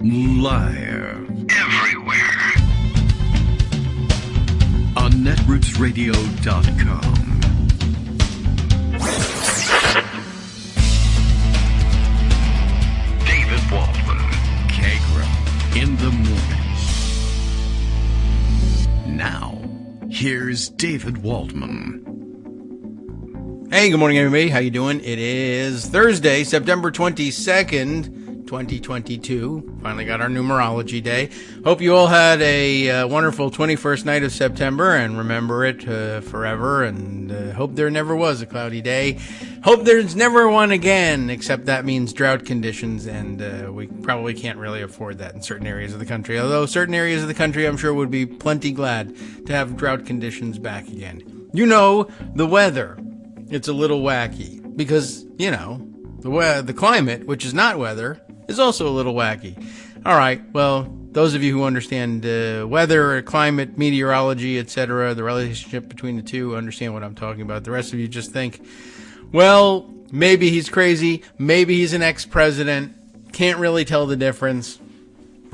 Live. Everywhere. On netrootsradio.com. David Waldman. Kagro. In the morning. Now, here's David Waldman. Hey, good morning, everybody. How you doing? It is Thursday, September 22nd. 2022. Finally got our numerology day. Hope you all had a wonderful 21st night of September and remember it forever, and hope there never was a cloudy day. Hope there's never one again, except that means drought conditions, and we probably can't really afford that in certain areas of the country. Although certain areas of the country, I'm sure, would be plenty glad to have drought conditions back again. You know, the weather, it's a little wacky because, you know, the climate, which is not weather, is also a little wacky. All right, well, those of you who understand weather, climate, meteorology, etc., the relationship between the two, understand what I'm talking about. The rest of you just think, well, maybe he's crazy, maybe he's an ex-president, can't really tell the difference,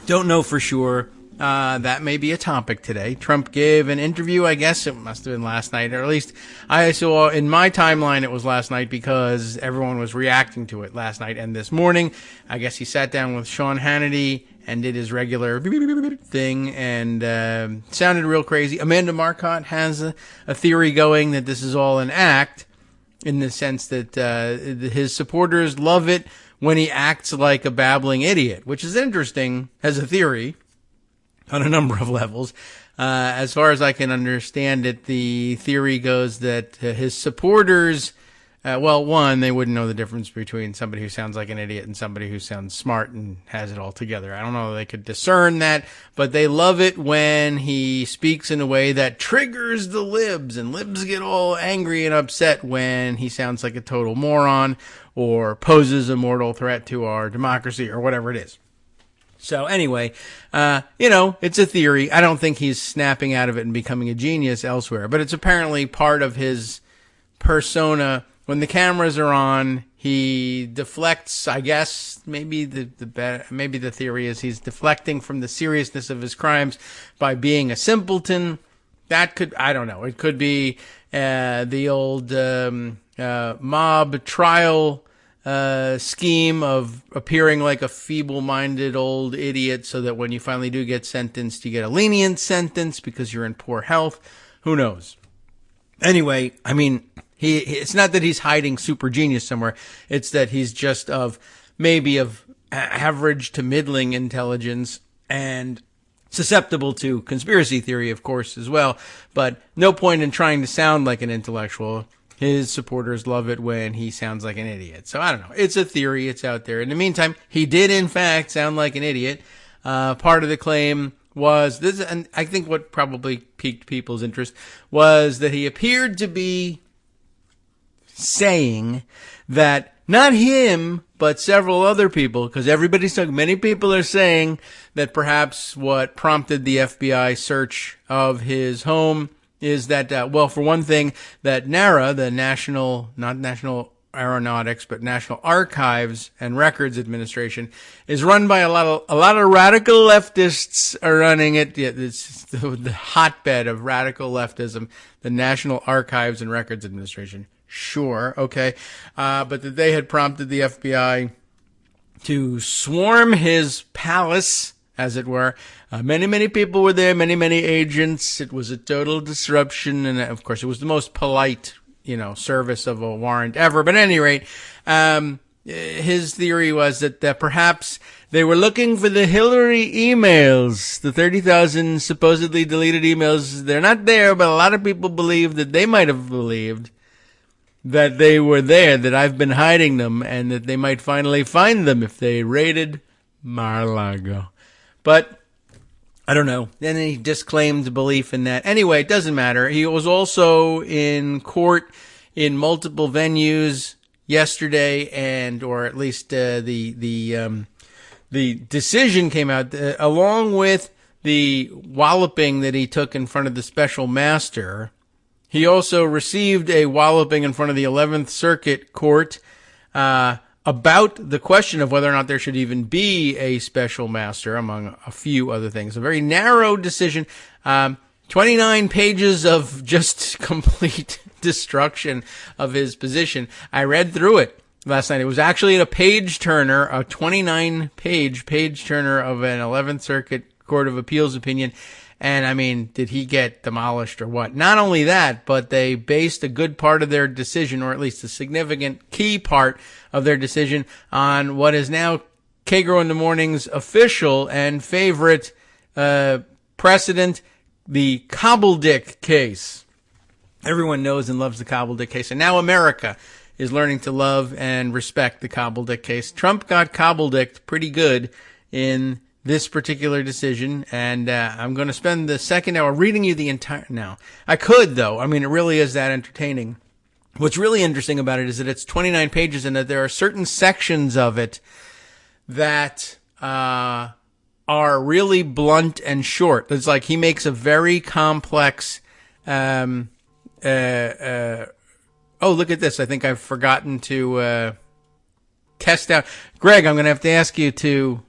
don't know for sure. That may be a topic today. Trump gave an interview, I guess it must have been last night, or at least I saw in my timeline it was last night because everyone was reacting to it last night and this morning. I guess he sat down with Sean Hannity and did his regular thing and sounded real crazy. Amanda Marcotte has a theory going that this is all an act, in the sense that his supporters love it when he acts like a babbling idiot, which is interesting as a theory on a number of levels. As far as I can understand it, the theory goes that his supporters, well, one, they wouldn't know the difference between somebody who sounds like an idiot and somebody who sounds smart and has it all together. I don't know if they could discern that, but they love it when he speaks in a way that triggers the libs, and libs get all angry and upset when he sounds like a total moron or poses a mortal threat to our democracy or whatever it is. So anyway, you know, it's a theory. I don't think he's snapping out of it and becoming a genius elsewhere, but it's apparently part of his persona. When the cameras are on, he deflects, I guess, maybe the theory is he's deflecting from the seriousness of his crimes by being a simpleton. That could, I don't know. It could be, the old, mob trial scheme of appearing like a feeble-minded old idiot so that when you finally do get sentenced, you get a lenient sentence because you're in poor health. Who knows? Anyway, I mean, it's not that he's hiding super genius somewhere. It's that he's just maybe of average to middling intelligence and susceptible to conspiracy theory, of course, as well. But no point in trying to sound like an intellectual. His supporters love it when he sounds like an idiot. So I don't know. It's a theory. It's out there. In the meantime, he did in fact sound like an idiot. Part of the claim was this, and I think what probably piqued people's interest was that he appeared to be saying that not him, but several other people, because many people are saying that perhaps what prompted the FBI search of his home is that, well, for one thing, that NARA, the not National Aeronautics, but National Archives and Records Administration, is run by a lot of radical leftists are running it. It's the hotbed of radical leftism, the National Archives and Records Administration. Sure, okay. But that they had prompted the FBI to swarm his palace, as it were. Many people were there, many agents. It was a total disruption, and of course, it was the most polite, service of a warrant ever. But at any rate, his theory was that perhaps they were looking for the Hillary emails, the 30,000 supposedly deleted emails. They're not there, but a lot of people believe that they might have believed that they were there, that I've been hiding them, and that they might finally find them if they raided Mar-a-Lago. But I don't know. Then he disclaimed belief in that. Anyway, it doesn't matter. He was also in court in multiple venues yesterday, or at least the decision came out along with the walloping that he took in front of the special master. He also received a walloping in front of the 11th Circuit Court, a about the question of whether or not there should even be a special master, among a few other things. A very narrow decision. 29 pages of just complete destruction of his position. I read through it last night. It was actually a page turner, a 29-page turner of an 11th Circuit Court of Appeals opinion. And I mean, did he get demolished or what? Not only that, but they based a good part of their decision, or at least a significant key part of their decision, on what is now Kagro in the Morning's official and favorite precedent, the Cobbledick case. Everyone knows and loves the Cobbledick case, and now America is learning to love and respect the Cobbledick case. Trump got cobbledicked pretty good in this particular decision, and I'm going to spend the second hour reading you the entire... Now, I could, though. I mean, it really is that entertaining. What's really interesting about it is that it's 29 pages and that there are certain sections of it that are really blunt and short. It's like he makes a very complex... oh, look at this. I think I've forgotten to test out. Greg, I'm going to have to ask you to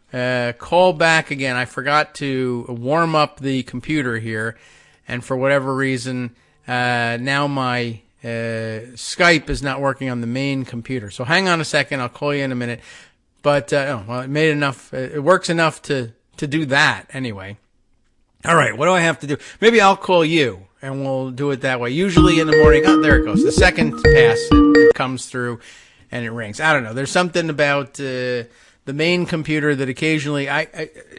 call back again. I forgot to warm up the computer here, and for whatever reason, now my Skype is not working on the main computer. So hang on a second. I'll call you in a minute. But, it made enough. It works enough to do that anyway. All right. What do I have to do? Maybe I'll call you and we'll do it that way. Usually in the morning. Oh, there it goes. The second pass, it comes through and it rings. I don't know. There's something about the main computer that occasionally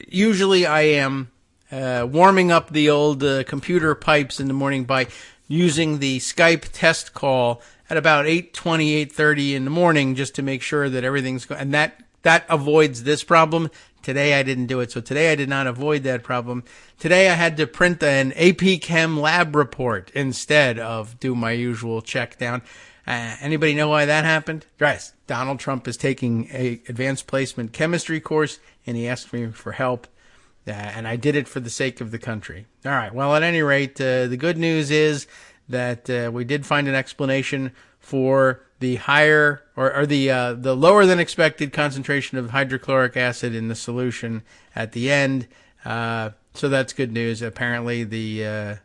usually I am warming up the old computer pipes in the morning by using the Skype test call at about 8:20, 8:30 in the morning, just to make sure that everything's going. And that avoids this problem. Today I didn't do it. So today I did not avoid that problem. Today I had to print an AP Chem lab report instead of do my usual check down. Anybody know why that happened? Guys, Donald Trump is taking a advanced placement chemistry course, and he asked me for help, and I did it for the sake of the country. All right. Well, at any rate, the good news is that we did find an explanation for the higher or the lower than expected concentration of hydrochloric acid in the solution at the end. So that's good news. Apparently, the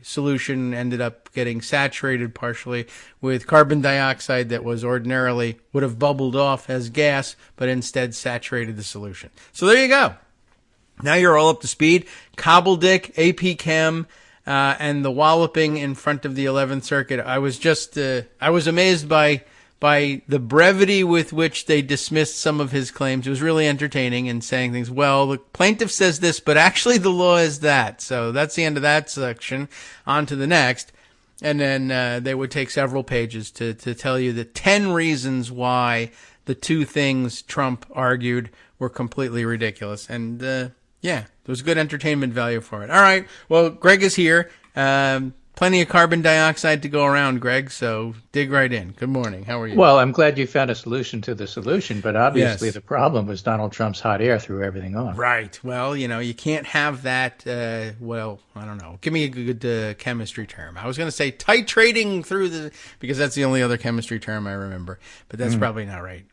solution ended up getting saturated partially with carbon dioxide that was ordinarily would have bubbled off as gas, but instead saturated the solution. So there you go. Now you're all up to speed. Cobbledick, AP Chem, and the walloping in front of the 11th Circuit. I was just, I was amazed by the brevity with which they dismissed some of his claims. It was really entertaining and saying things, well, the plaintiff says this, but actually the law is that. So that's the end of that section. On to the next. And then they would take several pages to tell you the 10 reasons why the two things Trump argued were completely ridiculous. And yeah, there was good entertainment value for it. All right. Well, Greg is here. Plenty of carbon dioxide to go around, Greg, so dig right in. Good morning. How are you? Well, I'm glad you found a solution to the solution, but obviously Yes. The problem was Donald Trump's hot air threw everything off. Right. Well, you can't have that, well, I don't know. Give me a good chemistry term. I was going to say titrating through because that's the only other chemistry term I remember, but that's probably not right.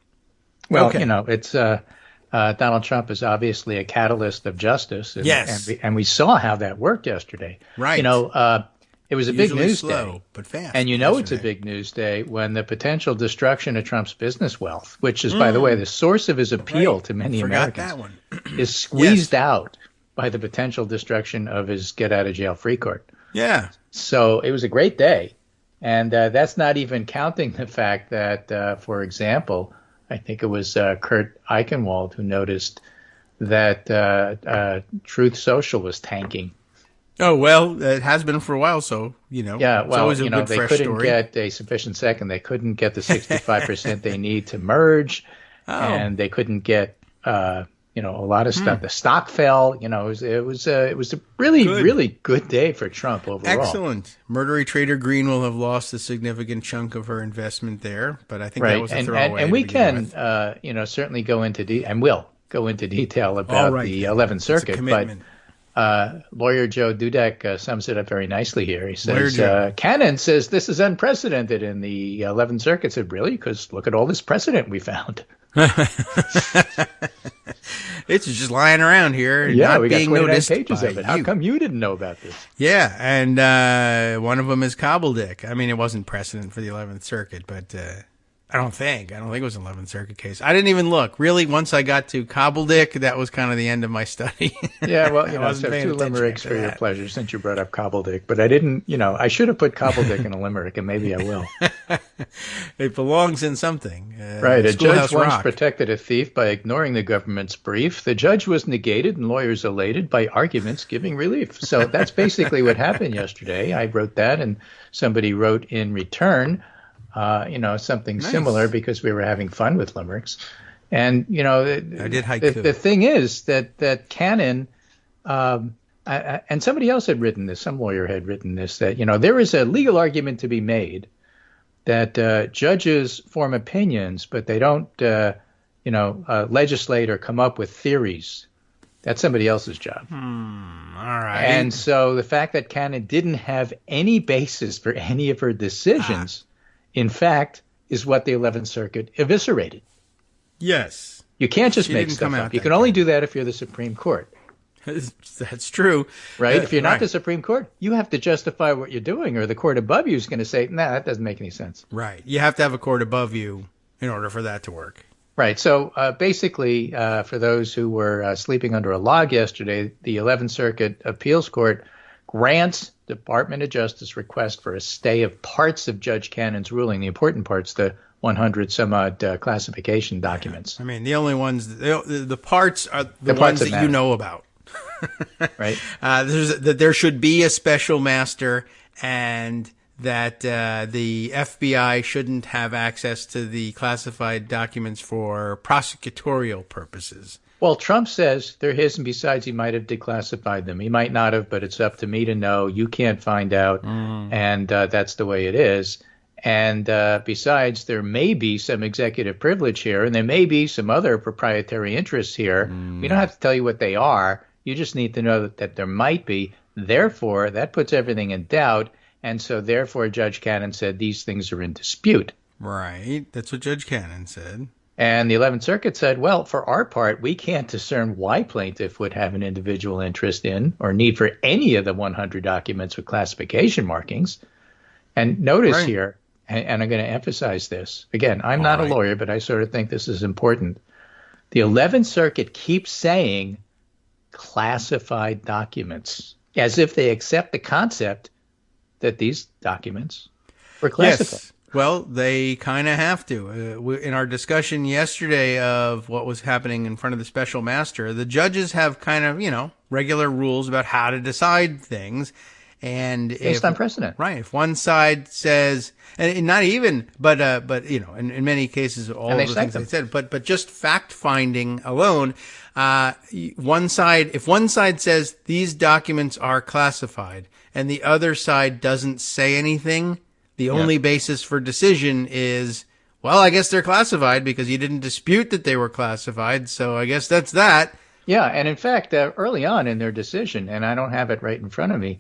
Well, Okay. It's Donald Trump is obviously a catalyst of justice. And, Yes. and we saw how that worked yesterday. Right. It was a big Usually news slow, day. but fast. And it's a yesterday. big news day when the potential destruction of Trump's business wealth, which is, by the way, the source of his appeal Right. to many Forgot Americans, that one. is squeezed out by the potential destruction of his get-out-of-jail-free card. Yeah. So it was a great day. And that's not even counting the fact that, for example, I think it was Kurt Eichenwald who noticed that Truth Social was tanking. Oh, well, it has been for a while, so, Yeah, it's well, always a good they fresh couldn't story. get a sufficient second. They couldn't get the 65% they need to merge, and they couldn't get, a lot of stuff. The stock fell. It was a really, really good day for Trump overall. Excellent. Murdery Trader Green will have lost a significant chunk of her investment there, but I think that was a throwaway. And we to begin can, with. certainly go into and will go into detail about right. the 11th It's a Circuit. commitment. Lawyer Joe Dudek sums it up very nicely here. He says, Cannon says this is unprecedented, and the 11th Circuit said, really? Because look at all this precedent we found. It's just lying around here and yeah, not we got being 29 noticed pages by of it. How you. come you didn't know about this? Yeah, and one of them is Cobbledick. I mean, it wasn't precedent for the 11th Circuit, but I don't think it was an 11th Circuit case. I didn't even look. Really, once I got to Cobbledick, that was kind of the end of my study. Yeah, well, I wasn't have paying 2 attention limericks after for your that. pleasure since you brought up Cobbledick, but I didn't, I should have put Cobbledick in a limerick, and maybe I will. It belongs in something. Right. A judge Schoolhouse once Rock. protected a thief by ignoring the government's brief. The judge was negated and lawyers elated by arguments giving relief. So that's basically what happened yesterday. I wrote that, and somebody wrote in return, something Nice. similar because we were having fun with limericks. And, I did haiku. the thing is that Cannon, and somebody else had written this, some lawyer had written this, that, there is a legal argument to be made that judges form opinions, but they don't, legislate or come up with theories. That's somebody else's job. All right. And so the fact that Cannon didn't have any basis for any of her decisions, in fact, is what the 11th Circuit eviscerated. Yes. You can't just She make didn't stuff come out up. You that can only good. do that if you're the Supreme Court. That's true. Right? If you're not right. the Supreme Court, you have to justify what you're doing, or the court above you is going to say, nah, that doesn't make any sense. Right. You have to have a court above you in order for that to work. Right. So basically, for those who were sleeping under a log yesterday, the 11th Circuit Appeals Court grants Department of Justice request for a stay of parts of Judge Cannon's ruling, the important parts, the 100 some odd classification documents. I mean, the only ones, the parts are the parts ones that that matter. you know about. Right. That there should be a special master, and that the FBI shouldn't have access to the classified documents for prosecutorial purposes. Well, Trump says they're his, and besides, he might have declassified them. He might not have, but it's up to me to know. You can't find out, and that's the way it is. And besides, there may be some executive privilege here, and there may be some other proprietary interests here. We don't have to tell you what they are. You just need to know that there might be. Therefore, that puts everything in doubt. And so, therefore, Judge Cannon said these things are in dispute. Right. That's what Judge Cannon said. And the 11th Circuit said, well, for our part, we can't discern why plaintiff would have an individual interest in or need for any of the 100 documents with classification markings. And notice Right. here, and I'm going to emphasize this. Again, I'm not a lawyer, but I sort of think this is important. The 11th Circuit keeps saying classified documents, as if they accept the concept that these documents were classified. Yes. Well, they kind of have to. In our discussion yesterday of what was happening in front of the special master, the judges have kind of, regular rules about how to decide things. And Based on precedent. Right. If one side says, and not even, but in many cases, all And they of the cite things them. they said, but just fact finding alone, if one side says these documents are classified and the other side doesn't say anything, the only basis for decision is, well, I guess they're classified because you didn't dispute that they were classified. So I guess that's that. Yeah. And in fact, early on in their decision, and I don't have it right in front of me,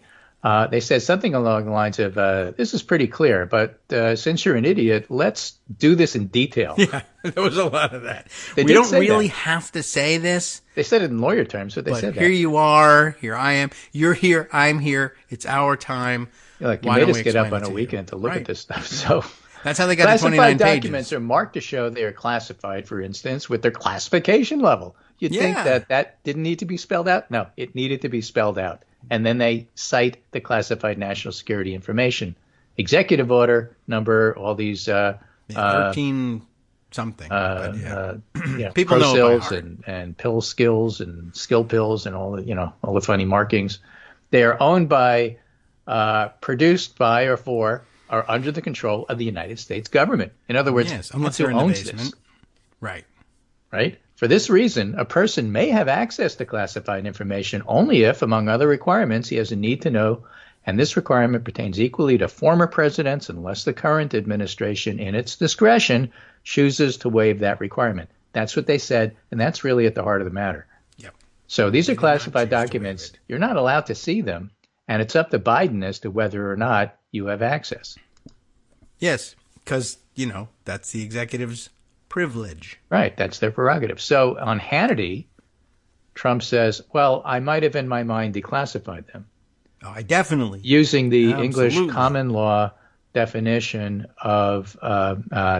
they said something along the lines of, this is pretty clear, but since you're an idiot, let's do this in detail. Yeah, there was a lot of that. They We did don't say really that. have to say this, They said it in lawyer terms, but they but said here that. you are, here I am, you're here, I'm here, it's our time. You're like, you Why made don't us we get up explain on it a to weekend you? to look Right. at this stuff. So That's how they got to classified 29 documents pages. are marked to show they are classified, for instance, with their classification level. You'd think Yeah. that didn't need to be spelled out? No, it needed to be spelled out. And then they cite the classified national security information. Executive order number, all these 13 something. but yeah. People know it by ProSills heart. and pill skills and skill pills and all the funny markings. They are owned by, produced by or for, or under the control of the United States government. In other words, Yes, unless that's who they're in the owns basement. this. Right. Right? For this reason, a person may have access to classified information only if, among other requirements, he has a need to know, and this requirement pertains equally to former presidents unless the current administration, in its discretion, chooses to waive that requirement. That's what they said, and that's really at the heart of the matter. Yep. So these are classified documents. You're not allowed to see them, and it's up to Biden as to whether or not you have access. Yes, because, that's the executive's privilege. Right, that's their prerogative. So on Hannity, Trump says, well, I might have in my mind declassified them. Oh, I definitely. Using the English common law definition of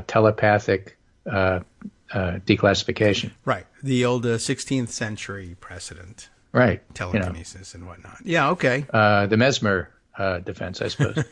telepathic declassification. Right. The old 16th century precedent. Right. Telekinesis and whatnot. Yeah, okay. The Mesmer defense, I suppose.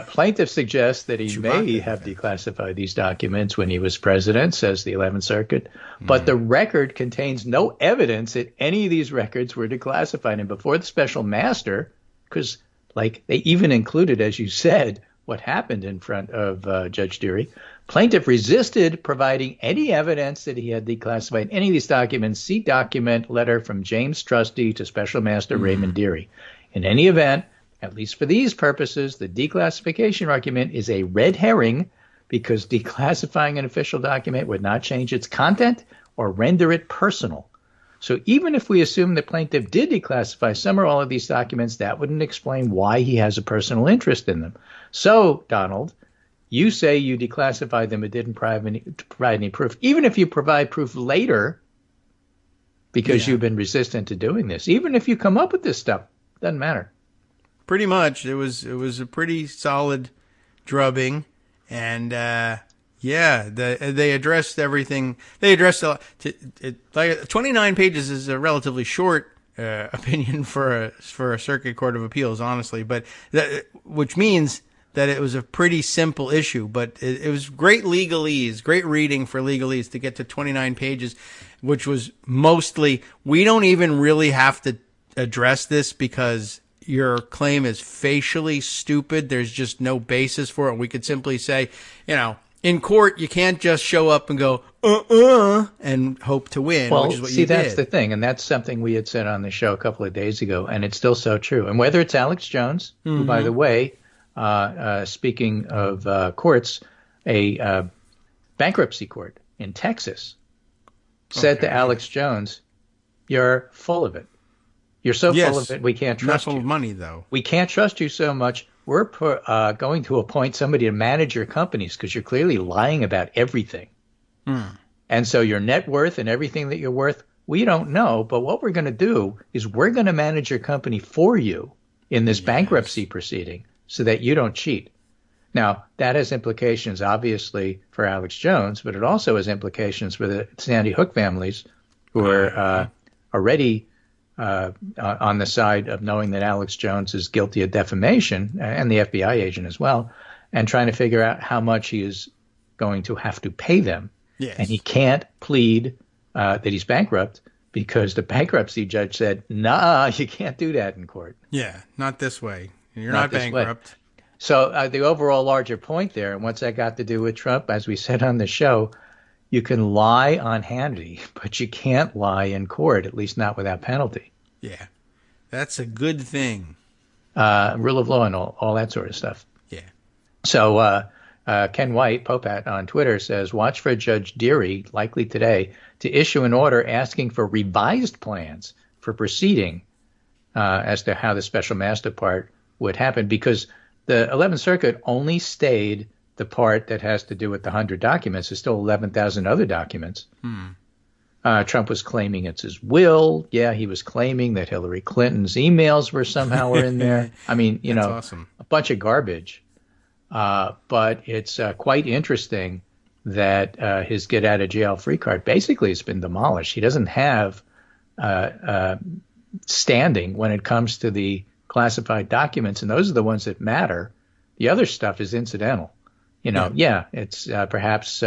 Plaintiff suggests that he may have declassified these documents when he was president, says the 11th Circuit, but the record contains no evidence that any of these records were declassified. And before the special master, because they even included, as you said, what happened in front of Judge Deary, plaintiff resisted providing any evidence that he had declassified any of these documents. See document letter from James Trustee to Special Master Raymond Deary. In any event, at least for these purposes, the declassification argument is a red herring because declassifying an official document would not change its content or render it personal. So even if we assume the plaintiff did declassify some or all of these documents, that wouldn't explain why he has a personal interest in them. So, Donald, you say you declassified them but didn't provide any proof. Even if you provide proof later, because you've been resistant to doing this, even if you come up with this stuff, doesn't matter. Pretty much. It was a pretty solid drubbing, and they addressed everything. They addressed a lot. 29 pages is a relatively short opinion for a circuit court of appeals, honestly, but which means that it was a pretty simple issue. But it was great legalese, great reading for legalese to get to 29 pages, which was mostly, we don't even really have to address this because your claim is facially stupid. There's just no basis for it. We could simply say, in court, you can't just show up and go, and hope to win, which is what you did. That's the thing. And that's something we had said on the show a couple of days ago. And it's still so true. And whether it's Alex Jones, who, by the way, speaking of courts, a bankruptcy court in Texas said to Alex Jones, you're full of it. You're so full of it, we can't trust you. Not full of money, though. We can't trust you so much. We're going to appoint somebody to manage your companies because you're clearly lying about everything. And so your net worth and everything that you're worth, we don't know. But what we're going to do is we're going to manage your company for you in this bankruptcy proceeding so that you don't cheat. Now, that has implications, obviously, for Alex Jones, but it also has implications for the Sandy Hook families who are already on the side of knowing that Alex Jones is guilty of defamation, and the FBI agent as well, and trying to figure out how much he is going to have to pay them. Yes. And he can't plead that he's bankrupt because the bankruptcy judge said, nah, you can't do that in court. Yeah, not this way. You're not bankrupt. So the overall larger point there, and what's that got to do with Trump? As we said on the show, you can lie on Hannity, but you can't lie in court, at least not without penalty. Yeah, that's a good thing. Rule of law and all that sort of stuff. Yeah. So Ken White, Popat, on Twitter says, watch for Judge Deary, likely today, to issue an order asking for revised plans for proceeding as to how the special master part would happen, because the 11th Circuit only stayed the part that has to do with the 100 documents. There's still 11,000 other documents. Trump was claiming it's his will. Yeah, he was claiming that Hillary Clinton's emails were in there. I mean, That's awesome. A bunch of garbage. But it's quite interesting that his get-out-of-jail-free card basically has been demolished. He doesn't have standing when it comes to the classified documents, and those are the ones that matter. The other stuff is incidental. It's perhaps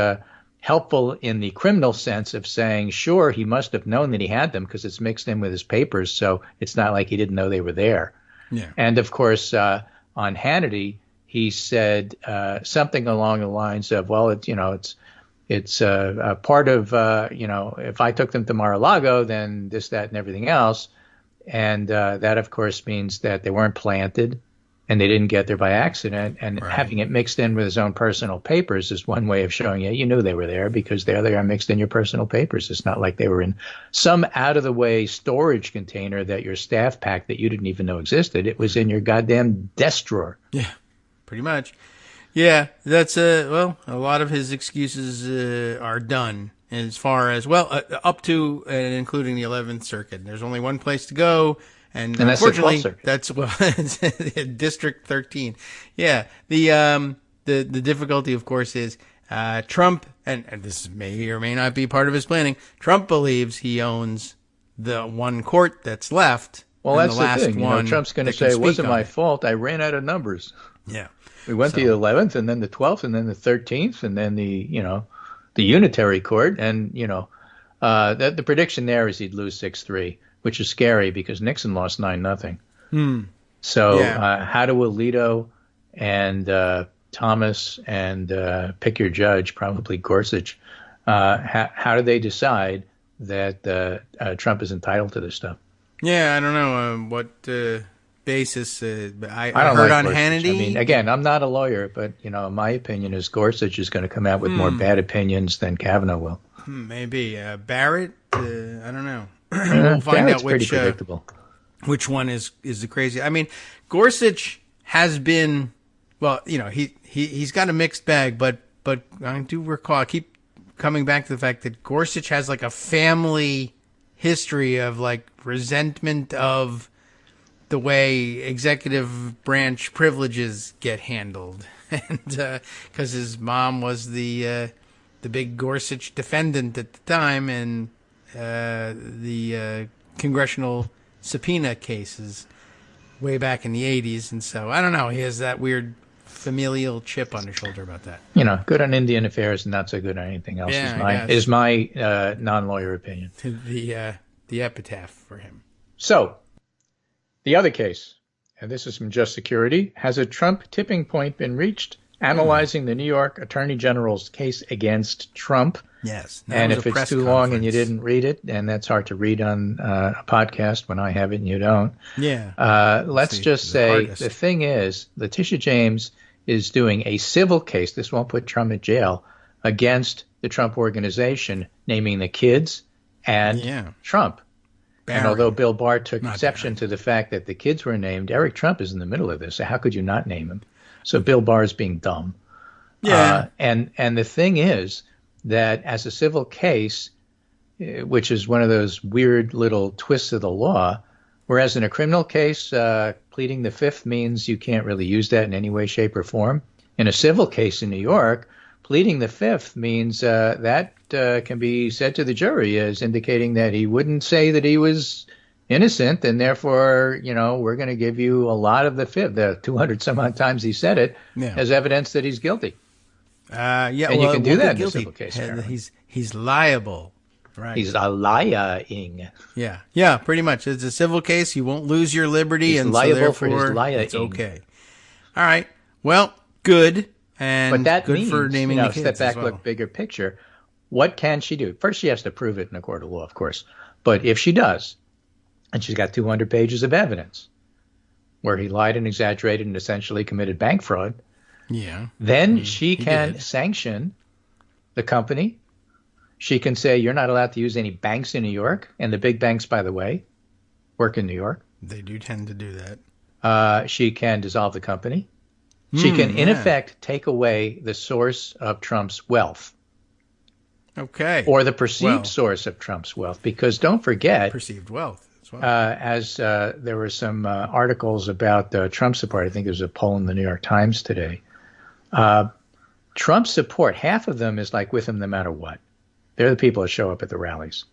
helpful in the criminal sense of saying, sure, he must have known that he had them because it's mixed in with his papers, so it's not like he didn't know they were there. Yeah. And, of course, on Hannity, he said something along the lines of, well, it's a part of, if I took them to Mar-a-Lago, then this, that, and everything else. And that, of course, means that they weren't planted and they didn't get there by accident. And Right. having it mixed in with his own personal papers is one way of showing you knew they were there, because there they are mixed in your personal papers. It's not like they were in some out-of-the-way storage container that your staff packed that you didn't even know existed. It was in your goddamn desk drawer. Yeah, pretty much. Yeah, that's well, a lot of his excuses are done as far as up to and including the 11th Circuit. There's only one place to go, and that's the 12th unfortunately, Circuit. that's District 13. Yeah, the difficulty, of course, is Trump, and this may or may not be part of his planning. Trump believes he owns the one court that's left. Well, and that's the last thing. one Trump's going to that can say it speak wasn't on my it. fault. I ran out of numbers. Yeah. We went to the 11th, and then the 12th, and then the 13th, and then the unitary court. And, the prediction there is he'd lose 6-3, which is scary because Nixon lost 9-0. So how do Alito and Thomas and pick your judge, probably Gorsuch, how do they decide that Trump is entitled to this stuff? Yeah, I don't know what basis. I don't heard like on Gorsuch. Hannity. I mean, again, I'm not a lawyer, but my opinion is Gorsuch is going to come out with more bad opinions than Kavanaugh will. Maybe Barrett. I don't know. We'll find Barrett's out pretty predictable. which one is the crazy. I mean, Gorsuch has been he's got a mixed bag, but I do recall. I keep coming back to the fact that Gorsuch has like a family history of like resentment of the way executive branch privileges get handled, and because his mom was the big Gorsuch defendant at the time, and the congressional subpoena cases way back in the 80s, and so I don't know. He has that weird familial chip on his shoulder about that. Good on Indian affairs and not so good on anything else. Yeah, is my non-lawyer opinion. The epitaph for him. So, the other case, and this is from Just Security, has a Trump tipping point been reached? Analyzing the New York Attorney General's case against Trump. Yes. And if it's too long and you didn't read it, and that's hard to read on a podcast when I have it and you don't. Yeah. Let's just say the thing is, Letitia James is doing a civil case. This won't put Trump in jail, against the Trump organization, naming the kids and Trump. Barry. And although Bill Barr took Not exception Barry. to the fact that the kids were named, Eric Trump is in the middle of this. So how could you not name him? So Bill Barr is being dumb. Yeah. And the thing is that as a civil case, which is one of those weird little twists of the law, whereas in a criminal case, pleading the fifth means you can't really use that in any way, shape, or form. In a civil case in New York, pleading the fifth means that can be said to the jury as indicating that he wouldn't say that he was innocent, and therefore, we're going to give you a lot of the fifth, the 200 some odd times he said it, as evidence that he's guilty. And you can do that in a civil case. He's liable. Right. He's a lying. Yeah, pretty much. It's a civil case. You won't lose your liberty, He's and liable so for therefore his lying. it's okay. All right. Well, good. And but that good means, for naming the kids step back, as well. look bigger picture. What can she do? First, she has to prove it in a court of law, of course. But if she does, and she's got 200 pages of evidence where he lied and exaggerated and essentially committed bank fraud, then she can sanction the company. She can say, you're not allowed to use any banks in New York. And the big banks, by the way, work in New York. They do tend to do that. She can dissolve the company. She can, in effect, take away the source of Trump's wealth. Okay. Or the perceived source of Trump's wealth. Because don't forget, perceived wealth as well. as there were some articles about Trump support. I think there was a poll in the New York Times today. Trump support, half of them is like with him no matter what. They're the people that show up at the rallies.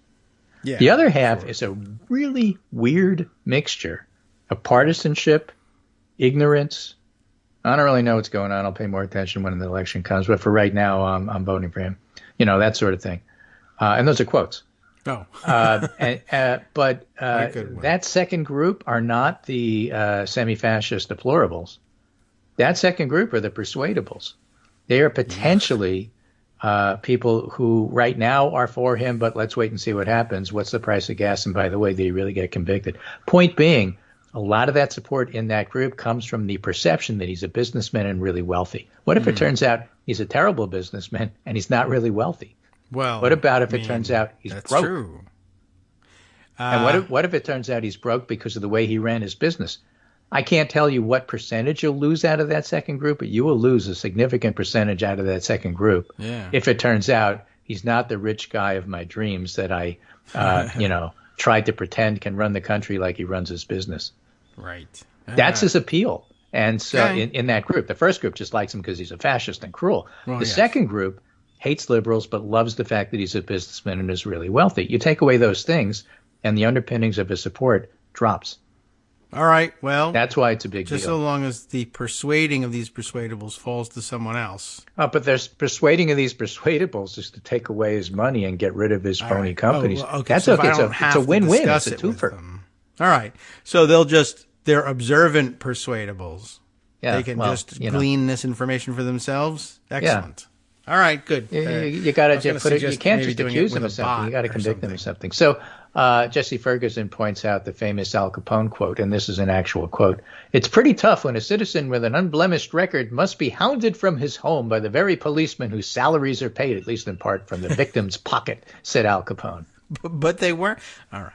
Yeah, the other half is a really weird mixture of partisanship, ignorance. I don't really know what's going on. I'll pay more attention when the election comes. But for right now, I'm voting for him. That sort of thing. And those are quotes. Oh. But that second group are not the semi-fascist deplorables. That second group are the persuadables. They are potentially people who right now are for him, but let's wait and see what happens. What's the price of gas? And by the way, did he really get convicted? Point being, a lot of that support in that group comes from the perception that he's a businessman and really wealthy. What if it turns out he's a terrible businessman and he's not really wealthy? Well, what about if it turns out he's that's broke? True. And what if it turns out he's broke because of the way he ran his business? I can't tell you what percentage you'll lose out of that second group, but you will lose a significant percentage out of that second group if it turns out he's not the rich guy of my dreams that I, tried to pretend can run the country like he runs his business. Right. That's his appeal. And so in that group, the first group just likes him because he's a fascist and cruel. The second group hates liberals but loves the fact that he's a businessman and is really wealthy. You take away those things, and the underpinnings of his support drops. All right, well, that's why it's a big deal. Just so long as the persuading of these persuadables falls to someone else. Oh, but there's persuading of these persuadables is to take away his money and get rid of his phony companies. Oh, well, okay. That's so okay. It's a win-win. It's a twofer. All right. So they're observant persuadables. Yeah, they can glean this information for themselves. Excellent. Yeah. All right, good. You got to put it. You can't just accuse them of something. You got to convict them of something. So Jesse Ferguson points out the famous Al Capone quote, and this is an actual quote. "It's pretty tough when a citizen with an unblemished record must be hounded from his home by the very policemen whose salaries are paid, at least in part, from the victim's pocket," said Al Capone. But they weren't. All right.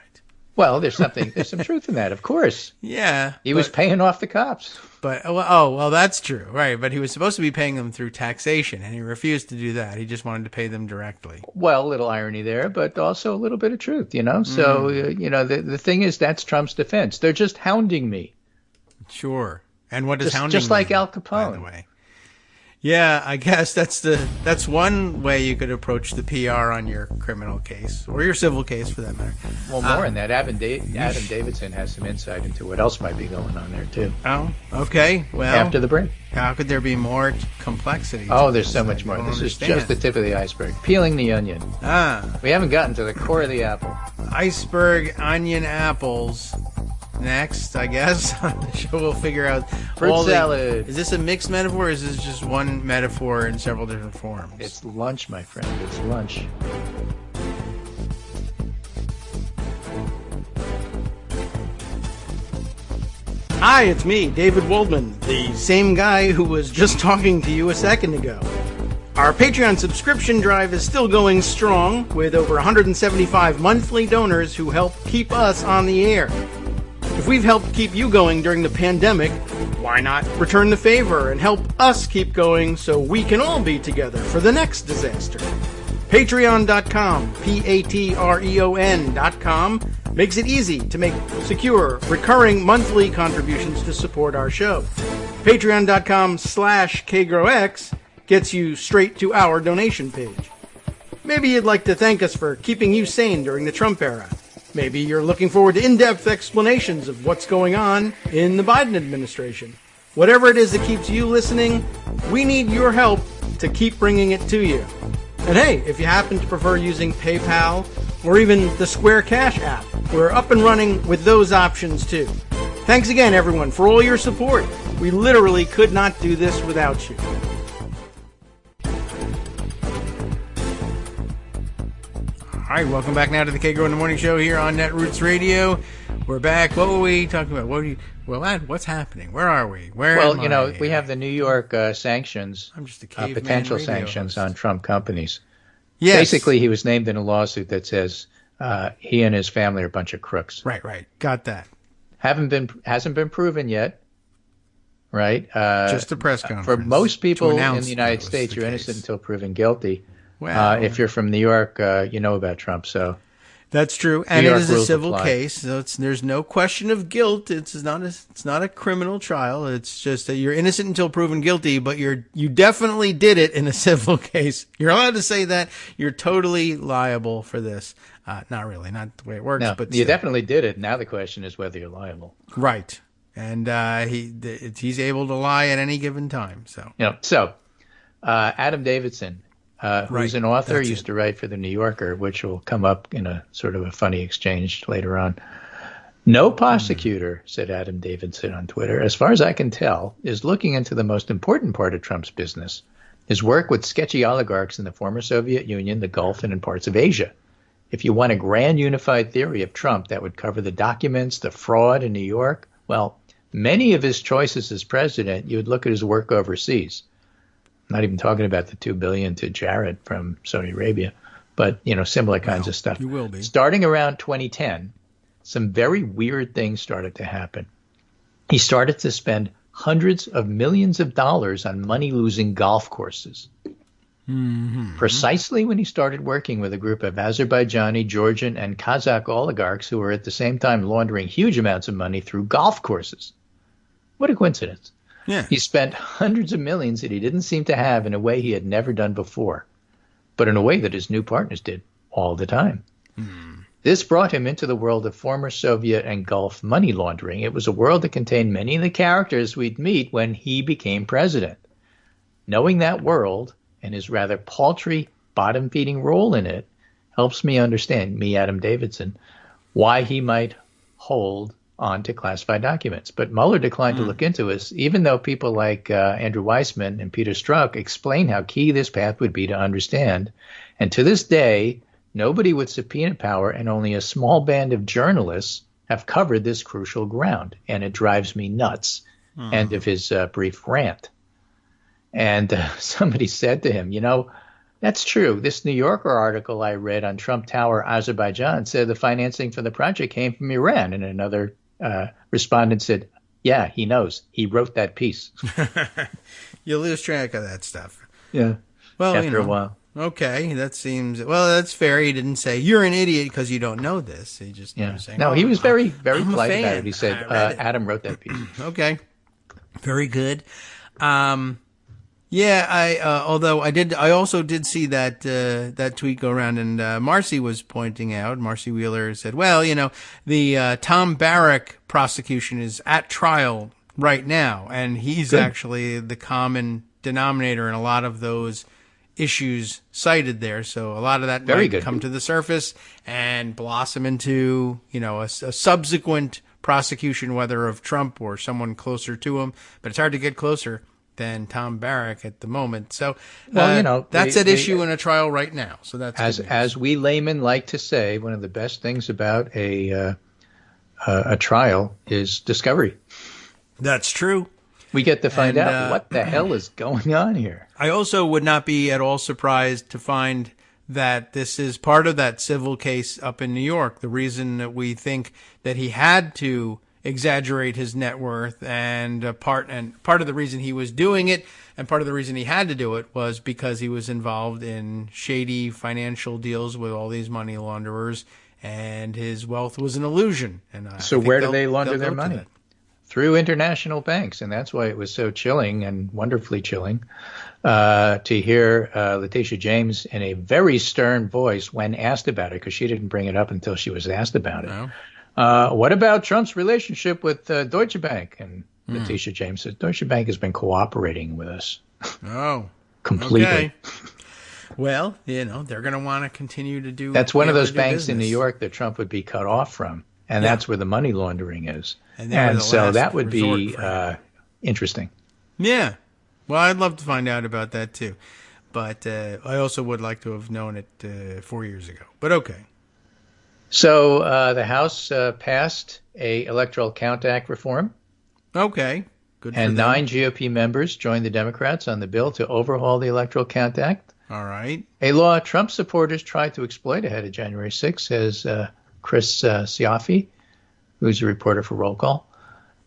Well, there's some truth in that, of course. Yeah. He was paying off the cops. But, that's true. Right. But he was supposed to be paying them through taxation, and he refused to do that. He just wanted to pay them directly. Well, a little irony there, but also a little bit of truth, So, the thing is, that's Trump's defense. They're just hounding me. Sure. And what does hounding just like mean, Al Capone. by the way? Yeah, I guess that's one way you could approach the PR on your criminal case, or your civil case for that matter. Well, more than that, Adam Davidson has some insight into what else might be going on there, too. Oh, okay. Well, after the break. How could there be more complexity? Oh, there's so much more. This is just the tip of the iceberg. Peeling the onion. We haven't gotten to the core of the apple. Iceberg, onion, apples. Next, I guess, on the show we'll figure out fruit salad. Is this a mixed metaphor, or is this just one metaphor in several different forms? It's lunch, my friend. It's lunch. Hi, it's me, David Waldman, the same guy who was just talking to you a second ago. Our Patreon subscription drive is still going strong, with over 175 monthly donors who help keep us on the air. If we've helped keep you going during the pandemic, why not return the favor and help us keep going so we can all be together for the next disaster? Patreon.com, Patreon.com, makes it easy to make secure, recurring monthly contributions to support our show. Patreon.com/KagroX gets you straight to our donation page. Maybe you'd like to thank us for keeping you sane during the Trump era. Maybe you're looking forward to in-depth explanations of what's going on in the Biden administration. Whatever it is that keeps you listening, we need your help to keep bringing it to you. And hey, if you happen to prefer using PayPal or even the Square Cash app, we're up and running with those options too. Thanks again, everyone, for all your support. We literally could not do this without you. All right, welcome back now to the Kagro in the Morning Show here on Netroots Radio. We're back. What were we talking about? What's happening? Where are we? We have the New York sanctions, I'm just a caveman potential radio sanctions host. On Trump companies. Yes. Basically, he was named in a lawsuit that says he and his family are a bunch of crooks. Right. Got that. Hasn't been proven yet. Right. Just a press conference. For most people in the United States, you're innocent until proven guilty. Well, if you're from New York, you know about Trump, so that's true, and it is a civil case, so there's no question of guilt. It's not a criminal trial. It's just that you're innocent until proven guilty, but you definitely did it in a civil case. You're allowed to say that. You're totally liable for this. Not really, not the way it works. No, but you definitely did it. Now the question is whether you're liable. Right, and he's able to lie at any given time. So Adam Davidson. Who's an author, used to write for The New Yorker, which will come up in a sort of a funny exchange later on. No prosecutor, said Adam Davidson on Twitter, as far as I can tell, is looking into the most important part of Trump's business, his work with sketchy oligarchs in the former Soviet Union, the Gulf, and in parts of Asia. If you want a grand unified theory of Trump that would cover the documents, the fraud in New York, Well, many of his choices as president, you would look at his work overseas. I'm not even talking about the $2 billion to Jared from Saudi Arabia, but similar kinds of stuff. You will be. Starting around 2010, some very weird things started to happen. He started to spend hundreds of millions of dollars on money-losing golf courses. Mm-hmm. Precisely when he started working with a group of Azerbaijani, Georgian, and Kazakh oligarchs who were at the same time laundering huge amounts of money through golf courses. What a coincidence. Yeah. He spent hundreds of millions that he didn't seem to have in a way he had never done before, but in a way that his new partners did all the time. This brought him into the world of former Soviet and Gulf money laundering. It was a world that contained many of the characters we'd meet when he became president. Knowing that world and his rather paltry, bottom-feeding role in it helps me understand, me, Adam Davidson, why he might hold on to classified documents. But Mueller declined to look into this, even though people like Andrew Weissman and Peter Strzok explain how key this path would be to understand. And to this day, nobody with subpoena power and only a small band of journalists have covered this crucial ground. And it drives me nuts. End of his brief rant. And somebody said to him, that's true. This New Yorker article I read on Trump Tower, Azerbaijan, said the financing for the project came from Iran. And another respondent said, yeah, he knows. He wrote that piece. You lose track of that stuff. Yeah. Well, after a while. Okay, that seems, that's fair. He didn't say, you're an idiot because you don't know this. He just was saying, no, he was very, very I'm polite about it. He said, Adam wrote that piece. Okay. Very good. Although I also did see that tweet go around, and Marcy was pointing out, Marcy Wheeler said, well, the Tom Barrack prosecution is at trial right now, and he's actually the common denominator in a lot of those issues cited there. So a lot of that might come to the surface and blossom into, a subsequent prosecution, whether of Trump or someone closer to him, but it's hard to get closer than Tom Barrack at the moment. So, that's at issue in a trial right now. So that's as we laymen like to say, one of the best things about a trial is discovery. That's true. We get to find out what the hell is going on here. I also would not be at all surprised to find that this is part of that civil case up in New York. The reason that we think that he had to exaggerate his net worth, and part of the reason he was doing it, and part of the reason he had to do it, was because he was involved in shady financial deals with all these money launderers, and his wealth was an illusion. And so where do they launder their money? Through international banks, and that's why it was so chilling and wonderfully chilling to hear Letitia James in a very stern voice when asked about it, because she didn't bring it up until she was asked about it. No. What about Trump's relationship with Deutsche Bank? And Letitia James said, Deutsche Bank has been cooperating with us. Oh, completely. Okay. Well, they're going to want to continue to do. That's one of those banks in New York that Trump would be cut off from, and that's where the money laundering is. And so that would be interesting. Yeah. Well, I'd love to find out about that too. But I also would like to have known it 4 years ago. But okay. So the House passed a Electoral Count Act reform. Okay. Good for and them. 9 GOP members joined the Democrats on the bill to overhaul the Electoral Count Act. All right. A law Trump supporters tried to exploit ahead of January 6th, says Chris Siaffi, who's a reporter for Roll Call.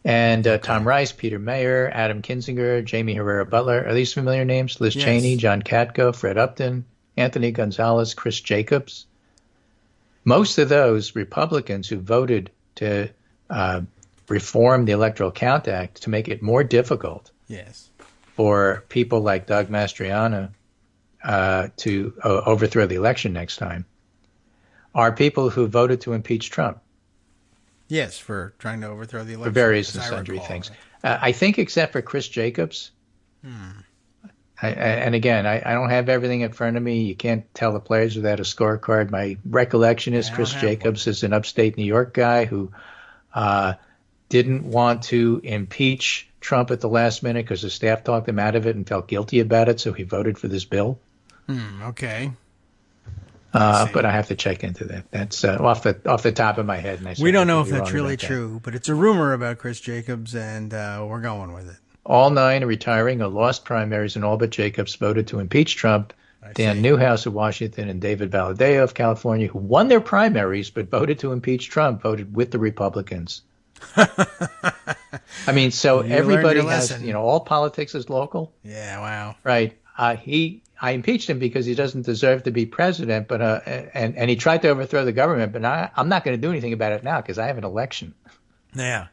And Tom Rice, Peter Mayer, Adam Kinzinger, Jamie Herrera Butler. Are these familiar names? Liz Cheney, John Katko, Fred Upton, Anthony Gonzalez, Chris Jacobs. Most of those Republicans who voted to reform the Electoral Count Act to make it more difficult for people like Doug Mastriano to overthrow the election next time are people who voted to impeach Trump. Yes, for trying to overthrow the election. For various and sundry things. I think except for Chris Jacobs. And again, I don't have everything in front of me. You can't tell the players without a scorecard. My recollection is Chris Jacobs is an upstate New York guy who didn't want to impeach Trump at the last minute because the staff talked him out of it and felt guilty about it, so he voted for this bill. Okay. But I have to check into that. That's off the top of my head. And we don't know if that's really true, but it's a rumor about Chris Jacobs, and we're going with it. All 9 are retiring or lost primaries, and all but Jacobs voted to impeach Trump. Dan Newhouse of Washington and David Valadao of California, who won their primaries but voted to impeach Trump, voted with the Republicans. I mean, so everybody has, all politics is local. Yeah, wow. Right. I impeached him because he doesn't deserve to be president, but and he tried to overthrow the government, but I'm not going to do anything about it now because I have an election. Yeah.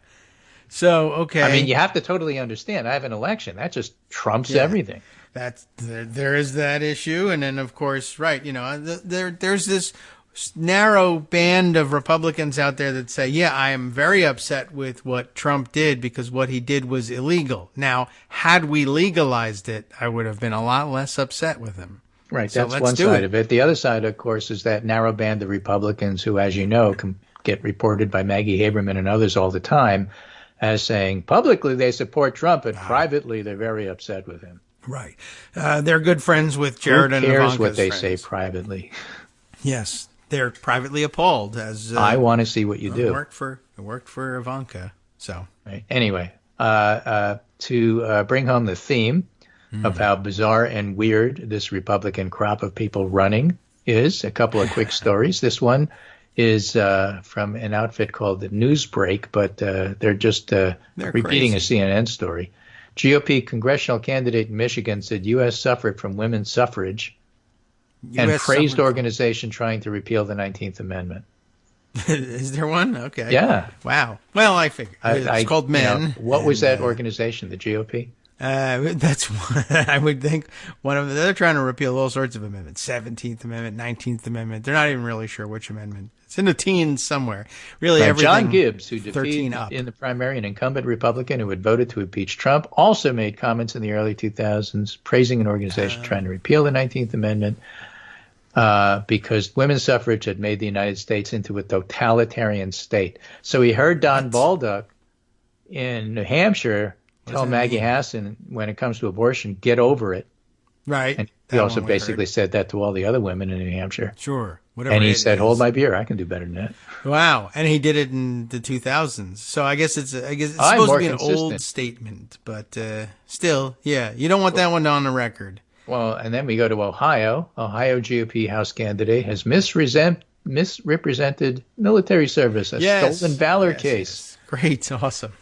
So, okay. I mean, you have to totally understand. I have an election. That just trumps everything. There is that issue, and then of course, right? There's this narrow band of Republicans out there that say, yeah, I am very upset with what Trump did because what he did was illegal. Now, had we legalized it, I would have been a lot less upset with him. Right. So that's one side of it. The other side, of course, is that narrow band of Republicans who, as you know, can get reported by Maggie Haberman and others all the time as saying publicly they support Trump, and privately they're very upset with him. Right. They're good friends with Jared and Ivanka's Who cares what they friends. say privately? Yes. They're privately appalled. As I want to see what you do. It worked for Ivanka. So right. Anyway, to bring home the theme of how bizarre and weird this Republican crop of people running is, a couple of quick stories. This one is from an outfit called the Newsbreak, but they're just repeating crazy. a CNN story. GOP congressional candidate in Michigan said U.S. suffered from women's suffrage and praised organization trying to repeal the 19th Amendment. Is there one? Okay. Yeah. Wow. Well, I figured. It's called Men. What was that organization, the GOP? That's one, I would think one of them. They're trying to repeal all sorts of amendments. 17th Amendment, 19th Amendment. They're not even really sure which amendment. It's in the teens somewhere. Really, everything. John Gibbs, who defeated in the primary an incumbent Republican who had voted to impeach Trump, also made comments in the early 2000s praising an organization trying to repeal the 19th Amendment because women's suffrage had made the United States into a totalitarian state. So he heard Don Baldock in New Hampshire tell Maggie Hassan, when it comes to abortion, get over it. Right. And he also basically said that to all the other women in New Hampshire. Sure. Whatever. And he said, hold my beer. I can do better than that. Wow. And he did it in the 2000s. So I guess it's supposed to be an old statement. But still, yeah. You don't want that one on the record. Well, and then we go to Ohio. Ohio GOP House candidate has misrepresented military service, a stolen valor case. Yes. Great. Awesome.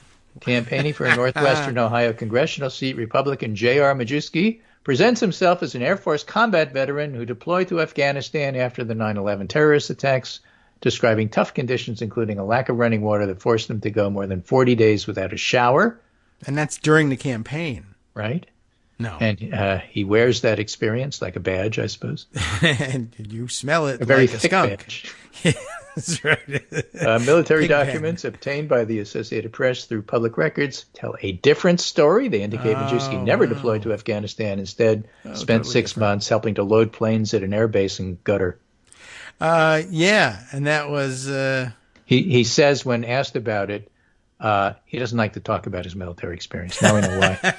Campaigning for a Northwestern Ohio congressional seat, Republican J.R. Majewski presents himself as an Air Force combat veteran who deployed to Afghanistan after the 9/11 terrorist attacks, describing tough conditions, including a lack of running water that forced him to go more than 40 days without a shower. And that's during the campaign. Right? No. And he wears that experience like a badge, I suppose. And you smell it very like a thick skunk. badge. That's right. Military documents obtained by the Associated Press through public records tell a different story. They indicate Majewski never deployed to Afghanistan. Instead, spent totally 6 months helping to load planes at an airbase in Qatar. Yeah, and that was... He says when asked about it, he doesn't like to talk about his military experience. Now we know why.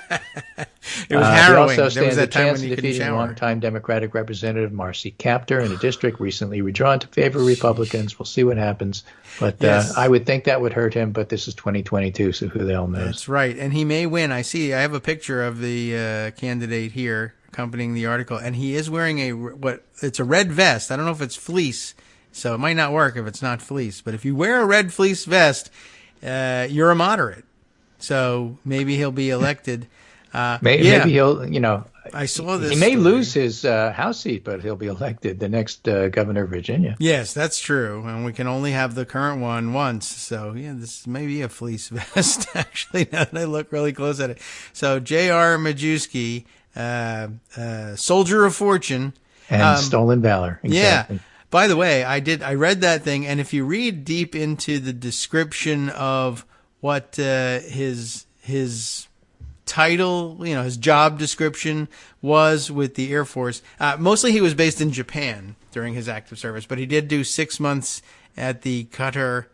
It was harrowing. There was that time chance when of you couldn't defeating shower. longtime Democratic Representative Marcy Kaptur in a district recently redrawn to favor Republicans. We'll see what happens. But I would think that would hurt him, but this is 2022, so who the hell knows? That's right. And he may win. I have a picture of the candidate here accompanying the article, and he is wearing it's a red vest. I don't know if it's fleece, so it might not work if it's not fleece. But if you wear a red fleece vest, you're a moderate. So maybe he'll be elected. Maybe he'll, I saw this. He may lose his House seat, but he'll be elected the next governor of Virginia. Yes, that's true. And we can only have the current one once. So, yeah, this may be a fleece vest, actually, now that I look really close at it. So, J.R. Majewski, soldier of fortune. And stolen valor. Exactly. Yeah. By the way, I read that thing, and if you read deep into the description of what his title, his job description was with the Air Force, mostly he was based in Japan during his active service, but he did do 6 months at the Qatar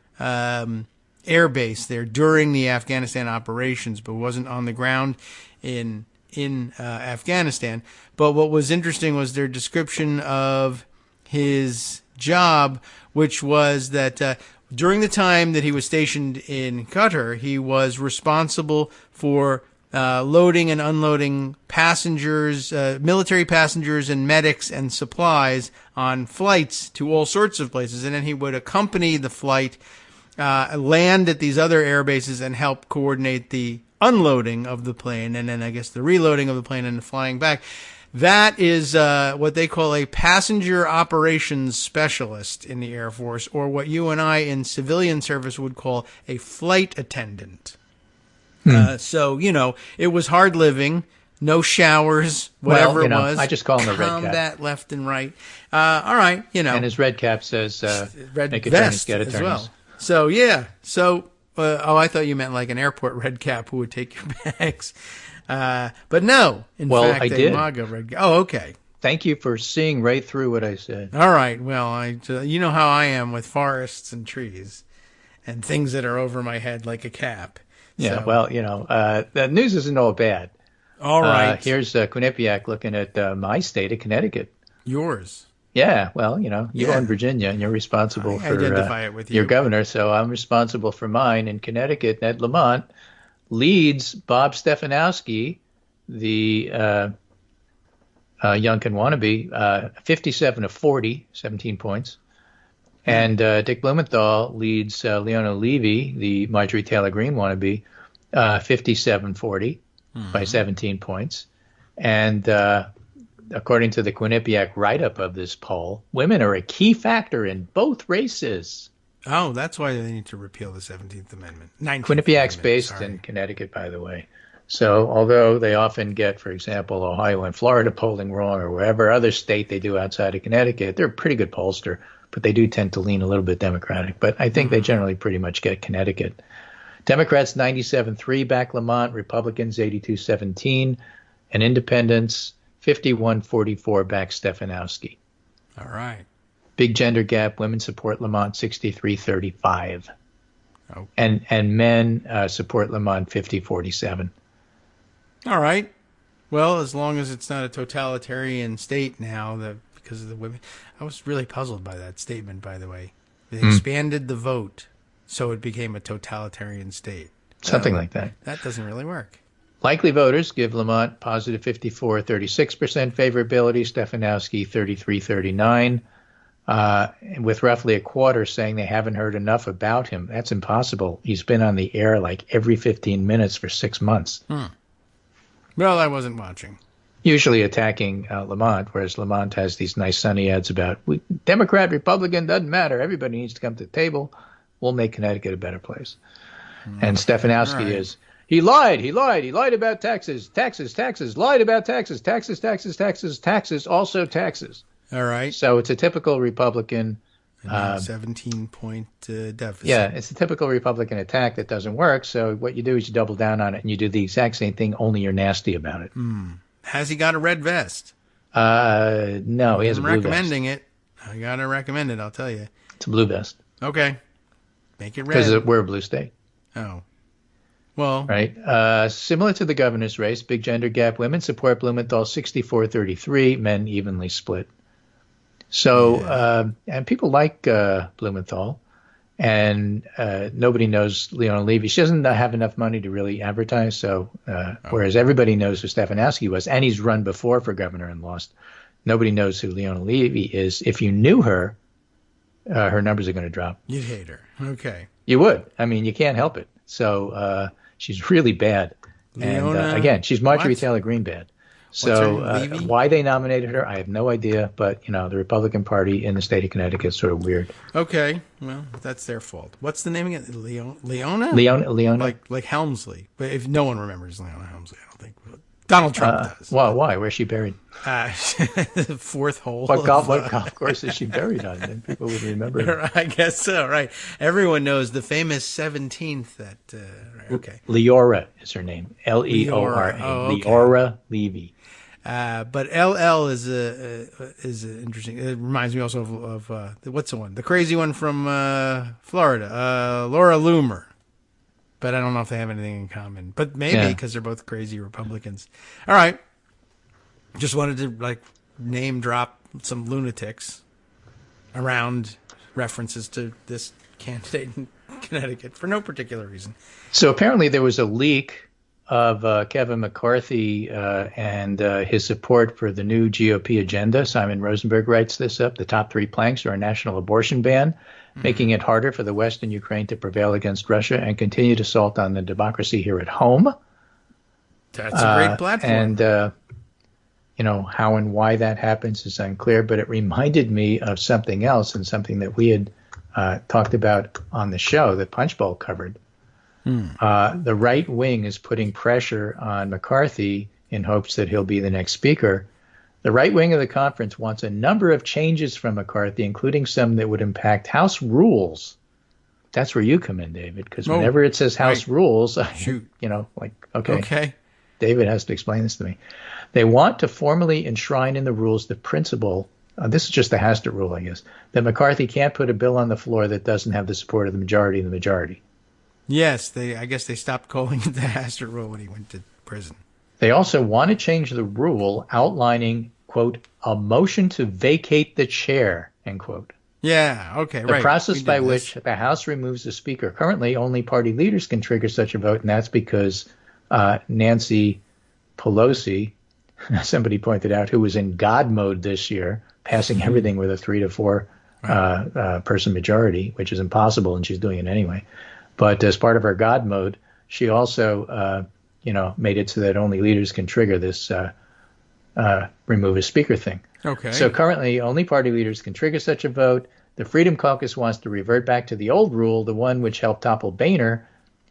Air Base there during the Afghanistan operations, but wasn't on the ground in Afghanistan. But what was interesting was their description of his job, which was that during the time that he was stationed in Qatar, he was responsible for loading and unloading passengers, military passengers and medics and supplies on flights to all sorts of places. And then he would accompany the flight, land at these other air bases and help coordinate the unloading of the plane, and then I guess the reloading of the plane and the flying back. That is what they call a passenger operations specialist in the Air Force, or what you and I in civilian service would call a flight attendant. So, it was hard living, no showers, whatever it was. I just call him a red cap. Combat left and right. All right, And his red cap says, red make vest attorneys get attorneys. as well. So, yeah. So, I thought you meant like an airport red cap who would take your bags. But no, in fact, I did. MAGA red cap. Oh, okay. Thank you for seeing right through what I said. All right. Well, you know how I am with forests and trees and things that are over my head like a cap. Yeah, So, well, the news isn't all bad. all right. Here's Quinnipiac looking at my state of Connecticut. Yours. Yeah, well, you Yeah. own Virginia, and you're responsible I for identify it with your you. governor, so I'm responsible for mine. In Connecticut, Ned Lamont leads Bob Stefanowski, the Youngkin wannabe, 57 of 40, 17 points. And Dick Blumenthal leads Leona Levy, the Marjorie Taylor Greene wannabe, 57-40 by 17 points. And according to the Quinnipiac write-up of this poll, women are a key factor in both races. Oh, that's why they need to repeal the 17th Amendment. 19th Quinnipiac's Amendment, based sorry. in Connecticut, by the way. So although they often get, for example, Ohio and Florida polling wrong, or wherever other state they do outside of Connecticut, they're a pretty good pollster, but they do tend to lean a little bit Democratic. But I think they generally pretty much get Connecticut. Democrats 97-3 back Lamont, Republicans 82-17, and Independents 51-44 back Stefanowski. All right. Big gender gap, women support Lamont 63-35. Oh. And men support Lamont 50-47. All right. Well, as long as it's not a totalitarian state now, because of the women. I was really puzzled by that statement, by the way. They expanded the vote, so it became a totalitarian state. Something like that. That doesn't really work. Likely voters give Lamont positive 54, 36% favorability, Stefanowski 33-39, with roughly a quarter saying they haven't heard enough about him. That's impossible. He's been on the air like every 15 minutes for 6 months. Well, I wasn't watching. Usually attacking Lamont, whereas Lamont has these nice sunny ads about Democrat, Republican, doesn't matter. Everybody needs to come to the table. We'll make Connecticut a better place. And Stefanowski is, he lied about taxes, lied about taxes, also taxes. All right. So it's a typical Republican. 17-point deficit. Yeah, it's a typical Republican attack that doesn't work. So what you do is you double down on it and you do the exact same thing, only you're nasty about it. Has he got a red vest? No, he has a I'm blue recommending it. I got to recommend it, I'll tell you. vest. It's a blue vest. Okay. Make it red. Because we're a blue state. Oh. Well. Right. Similar to the governor's race, big gender gap, women support Blumenthal 64-33, men evenly split. So, and people like Blumenthal, and nobody knows Leona Levy. She doesn't have enough money to really advertise, so whereas everybody knows who Stefanowski was, and he's run before for governor and lost, nobody knows who Leona Levy is. If you knew her, her numbers are going to drop. You'd hate her. Okay. You would. I mean, you can't help it. So she's really bad. Leona, And again, she's Marjorie what? Taylor Greene bad. What's her So name, Levy? why they nominated her, I have no idea. But, the Republican Party in the state of Connecticut is sort of weird. Okay. Well, that's their fault. What's the name again? Leona? Leona? Like Helmsley. But if no one remembers Leona Helmsley, I don't think. Donald Trump does. Well, why? Where's she buried? The fourth hole. What golf course is she buried on? Then people would remember her. I guess so, right. Everyone knows the famous 17th that, right, okay. Leora is her name. Leora. Oh, okay. Leora Levy. But LL is interesting. It reminds me also of what's the one? The crazy one from Florida, Laura Loomer. But I don't know if they have anything in common. But maybe because they're both crazy Republicans. All right. Just wanted to name drop some lunatics. around references to this candidate in Connecticut for no particular reason. So apparently there was a leak of Kevin McCarthy and his support for the new GOP agenda. Simon Rosenberg writes this up. The top 3 planks are a national abortion ban, making it harder for the West and Ukraine to prevail against Russia and continued assault on the democracy here at home. That's a great platform. And, how and why that happens is unclear, but it reminded me of something else and something that we had talked about on the show that Punchbowl covered. The right wing is putting pressure on McCarthy in hopes that he'll be the next speaker. The right wing of the conference wants a number of changes from McCarthy, including some that would impact House rules. That's where you come in, David, because whenever it says House rules, okay, David has to explain this to me. They want to formally enshrine in the rules the principle, this is just the Hastert rule, I guess, that McCarthy can't put a bill on the floor that doesn't have the support of the majority of the majority. Yes, I guess they stopped calling it the Hastert rule when he went to prison. They also want to change the rule outlining, quote, a motion to vacate the chair, end quote. Yeah, okay, the process by which the House removes the Speaker. Currently, only party leaders can trigger such a vote, and that's because Nancy Pelosi, somebody pointed out, who was in God mode this year, passing everything with a 3 to 4 person majority, which is impossible, and she's doing it anyway. But as part of her God mode, she also, made it so that only leaders can trigger this remove a speaker thing. Okay. So currently, only party leaders can trigger such a vote. The Freedom Caucus wants to revert back to the old rule, the one which helped topple Boehner.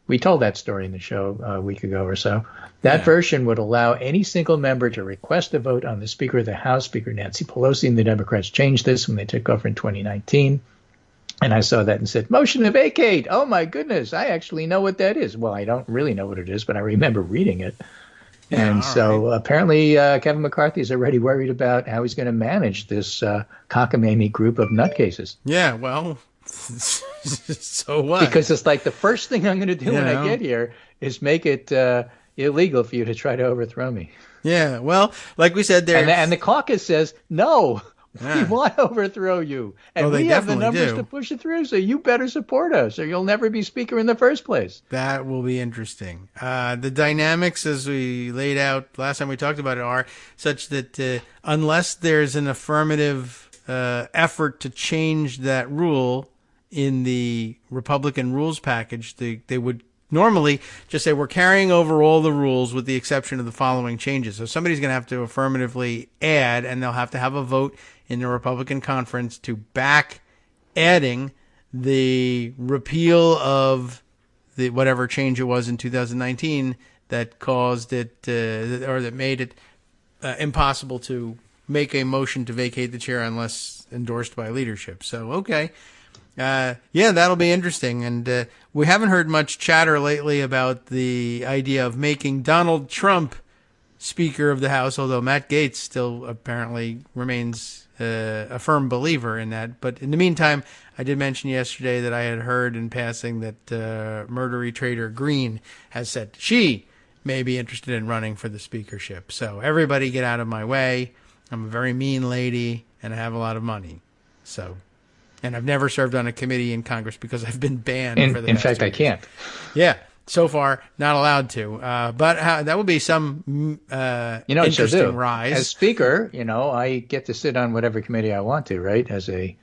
We told that story in the show a week ago or so. That version would allow any single member to request a vote on the Speaker of the House. Speaker Nancy Pelosi and the Democrats changed this when they took over in 2019. And I saw that and said, motion to vacate. Oh, my goodness. I actually know what that is. Well, I don't really know what it is, but I remember reading it. And so apparently Kevin McCarthy is already worried about how he's going to manage this cockamamie group of nutcases. Yeah, well, so what? Because it's like the first thing I'm going to do when I get here is make it illegal for you to try to overthrow me. Yeah, well, like we said there. And the caucus says, no. Yeah. We want to overthrow you. And we have the numbers to push it through, so you better support us or you'll never be speaker in the first place. That will be interesting. The dynamics, as we laid out last time we talked about it, are such that unless there's an affirmative effort to change that rule in the Republican rules package, they would normally just say we're carrying over all the rules with the exception of the following changes. So somebody's going to have to affirmatively add, and they'll have to have a vote in the Republican conference to back adding the repeal of the whatever change it was in 2019 that caused it or that made it impossible to make a motion to vacate the chair unless endorsed by leadership. So, okay. That'll be interesting. And we haven't heard much chatter lately about the idea of making Donald Trump Speaker of the House, although Matt Gaetz still apparently remains a firm believer in that. But in the meantime, I did mention yesterday that I had heard in passing that murdery trader Green has said she may be interested in running for the speakership. So everybody get out of my way. I'm a very mean lady, and I have a lot of money. So... And I've never served on a committee in Congress because I've been banned for the In fact, I can't. Yeah, so far, not allowed to. But that would be some interesting rise. As Speaker, I get to sit on whatever committee I want to, right? As a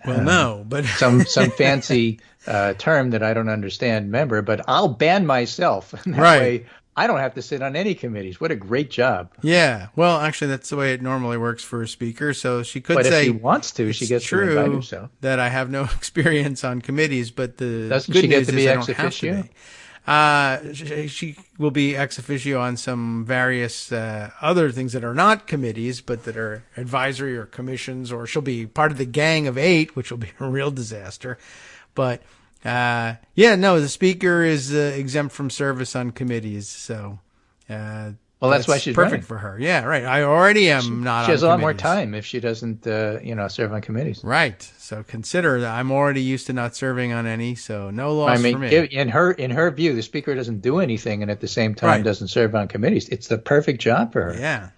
no, but some fancy term that I don't understand member, but I'll ban myself. That way, I don't have to sit on any committees. What a great job. Yeah. Well, actually, that's the way it normally works for a speaker. So she could say... But if she wants to, she gets to invite herself. That I have no experience on committees, but the Doesn't good she get news to be is I ex don't have to be. She will be ex officio on some various other things that are not committees, but that are advisory or commissions, or she'll be part of the Gang of 8, which will be a real disaster. But... the speaker is exempt from service on committees, so that's why she's perfect running. For her. Yeah, right. I already am not. She has on a lot more committees. time if she doesn't, serve on committees. Right. So consider that I'm already used to not serving on any, so no loss for me. In her view, the speaker doesn't do anything, and at the same time doesn't serve on committees. It's the perfect job for her. Yeah.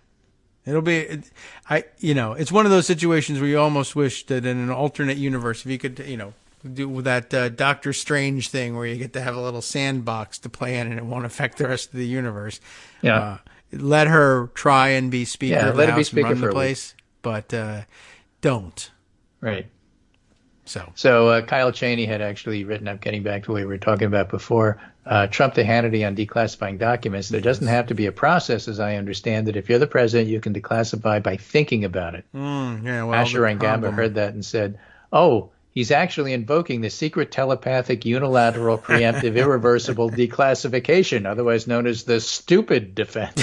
It'll be, it's one of those situations where you almost wish that in an alternate universe, if you could, do that Doctor Strange thing where you get to have a little sandbox to play in and it won't affect the rest of the universe. Yeah. Let her try and be Speaker of the House and run the place, but don't. Right. So Kyle Cheney had actually written up, getting back to what we were talking about before, Trump to Hannity on declassifying documents. There doesn't have to be a process, as I understand it. If you're the president, you can declassify by thinking about it. Asher and Gamba heard that and said, oh, he's actually invoking the secret telepathic unilateral preemptive irreversible declassification, otherwise known as the stupid defense.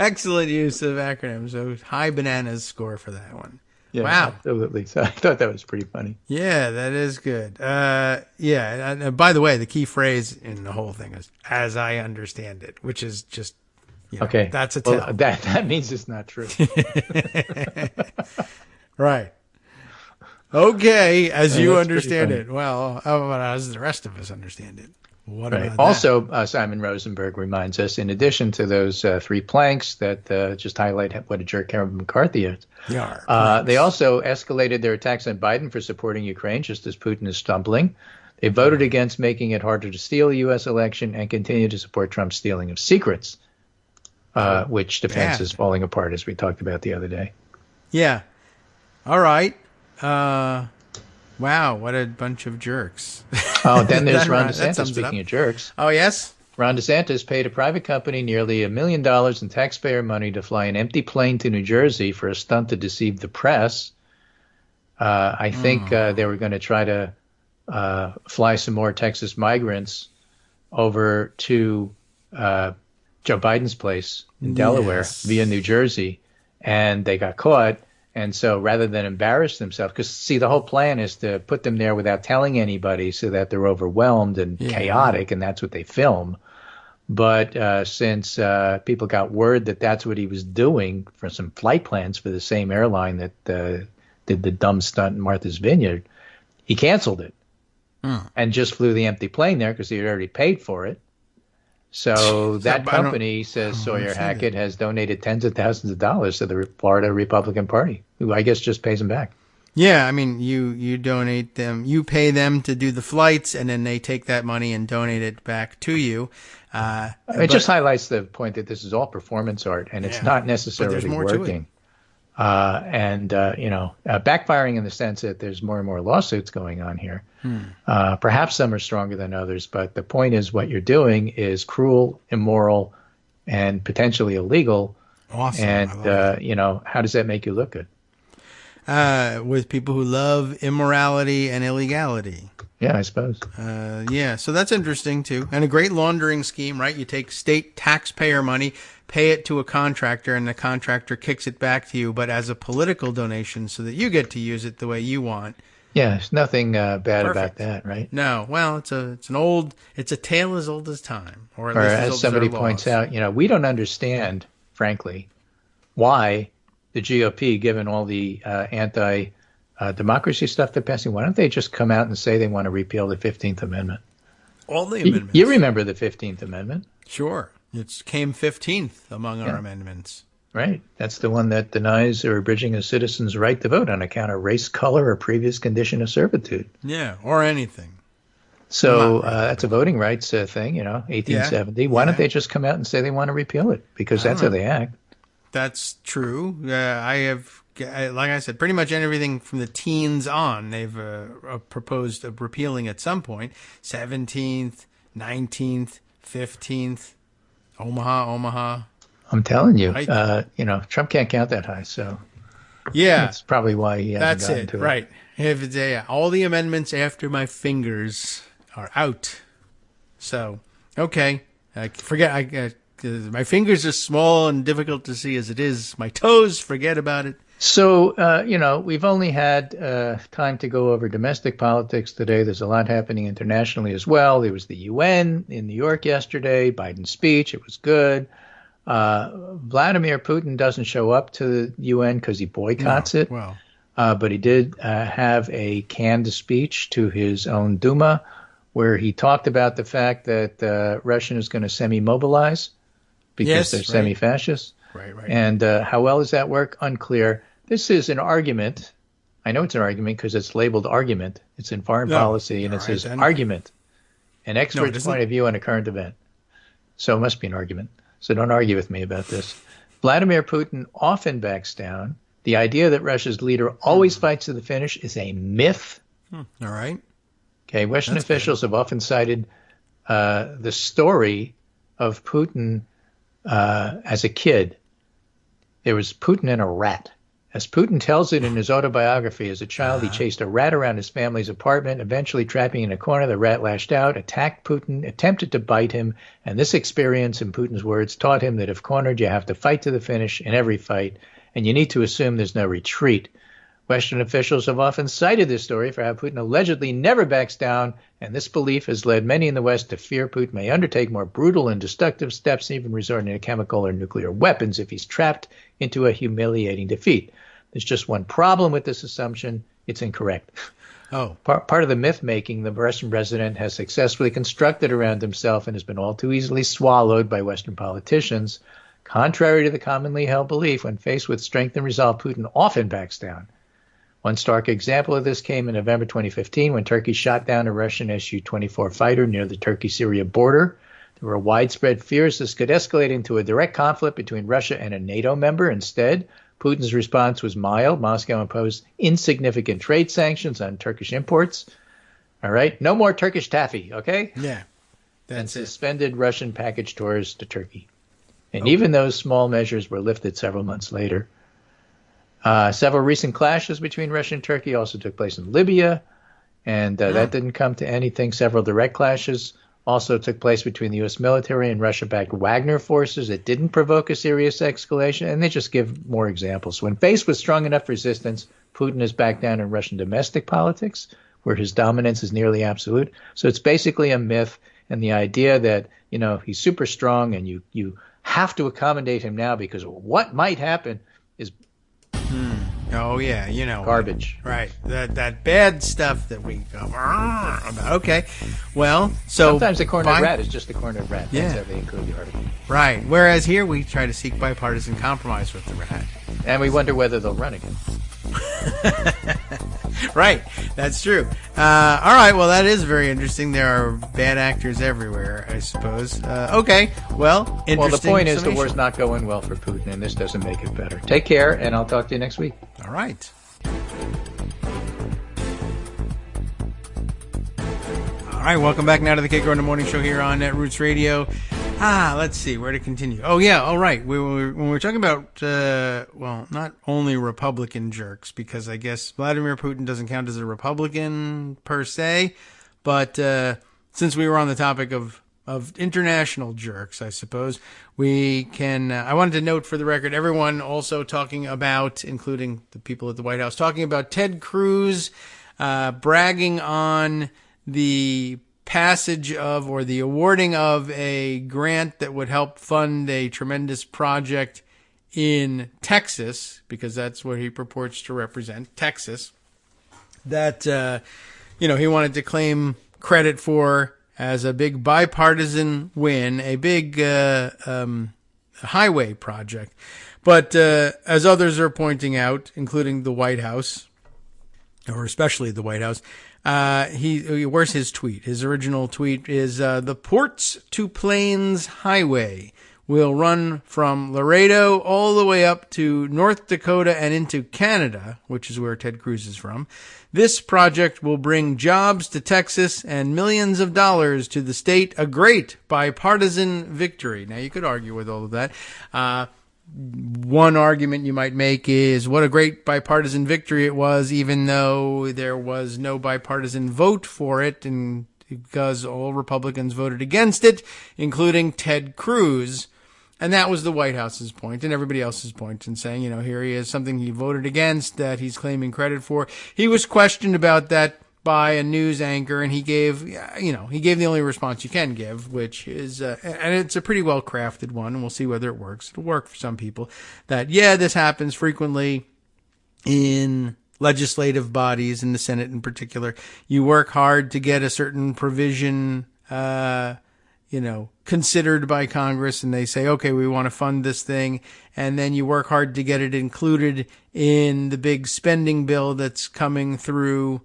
Excellent use of acronyms. So high bananas score for that one. Yeah, wow. Absolutely. So I thought that was pretty funny. Yeah, that is good. By the way, the key phrase in the whole thing is "as I understand it," which is just okay. That's a tell. Well, that means it's not true. Right. Okay, as you understand it. Well, how about as the rest of us understand it? What about that? Also, Simon Rosenberg reminds us, in addition to those 3 planks that just highlight what a jerk Kevin McCarthy is, they also escalated their attacks on Biden for supporting Ukraine, just as Putin is stumbling. They voted against making it harder to steal a U.S. election and continue to support Trump's stealing of secrets, which defense is falling apart, as we talked about the other day. Yeah. All right. Wow, what a bunch of jerks. Oh, then there's Ron DeSantis, speaking of jerks. Oh, yes? Ron DeSantis paid a private company nearly $1 million in taxpayer money to fly an empty plane to New Jersey for a stunt to deceive the press. I think they were going to try to fly some more Texas migrants over to Joe Biden's place in Delaware via New Jersey, and they got caught. And so rather than embarrass themselves, because, see, the whole plan is to put them there without telling anybody so that they're overwhelmed and chaotic, and that's what they film. But since people got word that that's what he was doing for some flight plans for the same airline that did the dumb stunt in Martha's Vineyard, he canceled it and just flew the empty plane there because he had already paid for it. So that company, says Sawyer Hackett, has donated tens of thousands of dollars to the Florida Republican Party, who I guess just pays them back. Yeah, I mean, you donate them, you pay them to do the flights, and then they take that money and donate it back to you. It just highlights the point that this is all performance art, and it's not necessarily working. Backfiring in the sense that there's more and more lawsuits going on here. Perhaps some are stronger than others, but the point is what you're doing is cruel, immoral, and potentially illegal. Awesome. And, how does that make you look good? With people who love immorality and illegality. Yeah, I suppose. So that's interesting, too. And a great laundering scheme, right? You take state taxpayer money, pay it to a contractor, and the contractor kicks it back to you, but as a political donation so that you get to use it the way you want. Yeah, there's nothing bad about that, right? No. Well, it's a tale as old as time. Or at least as somebody points out, we don't understand, frankly, why the GOP, given all the anti-democracy stuff they're passing, why don't they just come out and say they want to repeal the 15th Amendment? All the amendments. You remember the 15th Amendment? Sure. It came 15th among our amendments. Right. That's the one that denies or abridging a citizen's right to vote on account of race, color, or previous condition of servitude. Yeah, or anything. So that's a voting rights thing, 1870. Why don't they just come out and say they want to repeal it? Because that's how they act. That's true. I have, like I said, pretty much everything from the teens on, they've proposed of repealing at some point. 17th, 19th, 15th, Omaha. I'm telling you, Trump can't count that high, so that's probably why he hasn't gotten to it. Right. If it's, all the amendments after my fingers are out. So, okay. I forget. My fingers are small and difficult to see as it is. My toes, forget about it. So, we've only had time to go over domestic politics today. There's a lot happening internationally as well. There was the UN in New York yesterday, Biden's speech. It was good. Vladimir Putin doesn't show up to the UN because he boycotts it. Well. But he did have a canned speech to his own Duma where he talked about the fact that Russia is going to semi-mobilize because they're semi-fascist. Right. And how well does that work? Unclear. This is an argument. I know it's an argument because it's labeled argument. It's in foreign policy, and it says argument, an expert's point of view on a current event. So it must be an argument. So don't argue with me about this. Vladimir Putin often backs down. The idea that Russia's leader always fights to the finish is a myth. All right. Okay, Western officials have often cited the story of Putin as a kid. There was Putin and a rat. As Putin tells it in his autobiography, as a child, he chased a rat around his family's apartment, eventually trapping in a corner. The rat lashed out, attacked Putin, attempted to bite him, and this experience, in Putin's words, taught him that if cornered, you have to fight to the finish in every fight, and you need to assume there's no retreat. Western officials have often cited this story for how Putin allegedly never backs down, and this belief has led many in the West to fear Putin may undertake more brutal and destructive steps, even resorting to chemical or nuclear weapons if he's trapped into a humiliating defeat. There's just one problem with this assumption. It's incorrect. Oh. Part of the myth-making the Russian president has successfully constructed around himself and has been all too easily swallowed by Western politicians. Contrary to the commonly held belief, when faced with strength and resolve, Putin often backs down. One stark example of this came in November 2015 when Turkey shot down a Russian Su-24 fighter near the Turkey-Syria border. There were widespread fears this could escalate into a direct conflict between Russia and a NATO member. Instead, Putin's response was mild. Moscow imposed insignificant trade sanctions on Turkish imports. All right, no more Turkish taffy, okay? Yeah. And suspended Russian package tours to Turkey. And even those small measures were lifted several months later. Several recent clashes between Russia and Turkey also took place in Libya, and that didn't come to anything. Several direct clashes also took place between the U.S. military and Russia-backed Wagner forces. It didn't provoke a serious escalation, and they just give more examples. When faced with strong enough resistance, Putin has backed down in Russian domestic politics, where his dominance is nearly absolute. So it's basically a myth, and the idea that, you know, he's super strong and you have to accommodate him now because what might happen is Oh yeah, you know, garbage. Right. That bad stuff that we go about. Okay. Well, so sometimes a cornered rat is just a cornered rat. Yeah. That's how they include the article. Right. Whereas here we try to seek bipartisan compromise with the rat. And we wonder whether they'll run again. Right. That's true. All right. Well, that is very interesting. There are bad actors everywhere, I suppose. Okay. Well, interesting. Well, the point is the summation. war's not going well for Putin, and this doesn't make it better. Take care, and I'll talk to you next week. All right. All right, welcome back now to the Kagro in the Morning Show here on Netroots Radio. Let's see, where to continue. Oh, yeah, all right. When we're talking about, well, not only Republican jerks, because I guess Vladimir Putin doesn't count as a Republican per se, but since we were on the topic of international jerks, I suppose, we can, I wanted to note for the record, everyone also talking about, including the people at the White House, talking about Ted Cruz bragging on the passage of or the awarding of a grant that would help fund a tremendous project in Texas, because that's what he purports to represent, Texas, that, he wanted to claim credit for as a big bipartisan win, a big highway project. But as others are pointing out, including the White House, or especially the White House, where's his tweet? His original tweet is, the Ports to Plains Highway will run from Laredo all the way up to North Dakota and into Canada, which is where Ted Cruz is from. This project will bring jobs to Texas and millions of dollars to the state. A great bipartisan victory. Now, you could argue with all of that. One argument you might make is what a great bipartisan victory it was, even though there was no bipartisan vote for it, and because all Republicans voted against it, including Ted Cruz. And that was the White House's point and everybody else's point in saying, here he is, something he voted against that he's claiming credit for. He was questioned about that by a news anchor, and he gave the only response you can give, which is, and it's a pretty well crafted one, and we'll see whether it works. It'll work for some people, that, this happens frequently in legislative bodies, in the Senate in particular. You work hard to get a certain provision, considered by Congress, and they say, okay, we want to fund this thing. And then you work hard to get it included in the big spending bill that's coming through,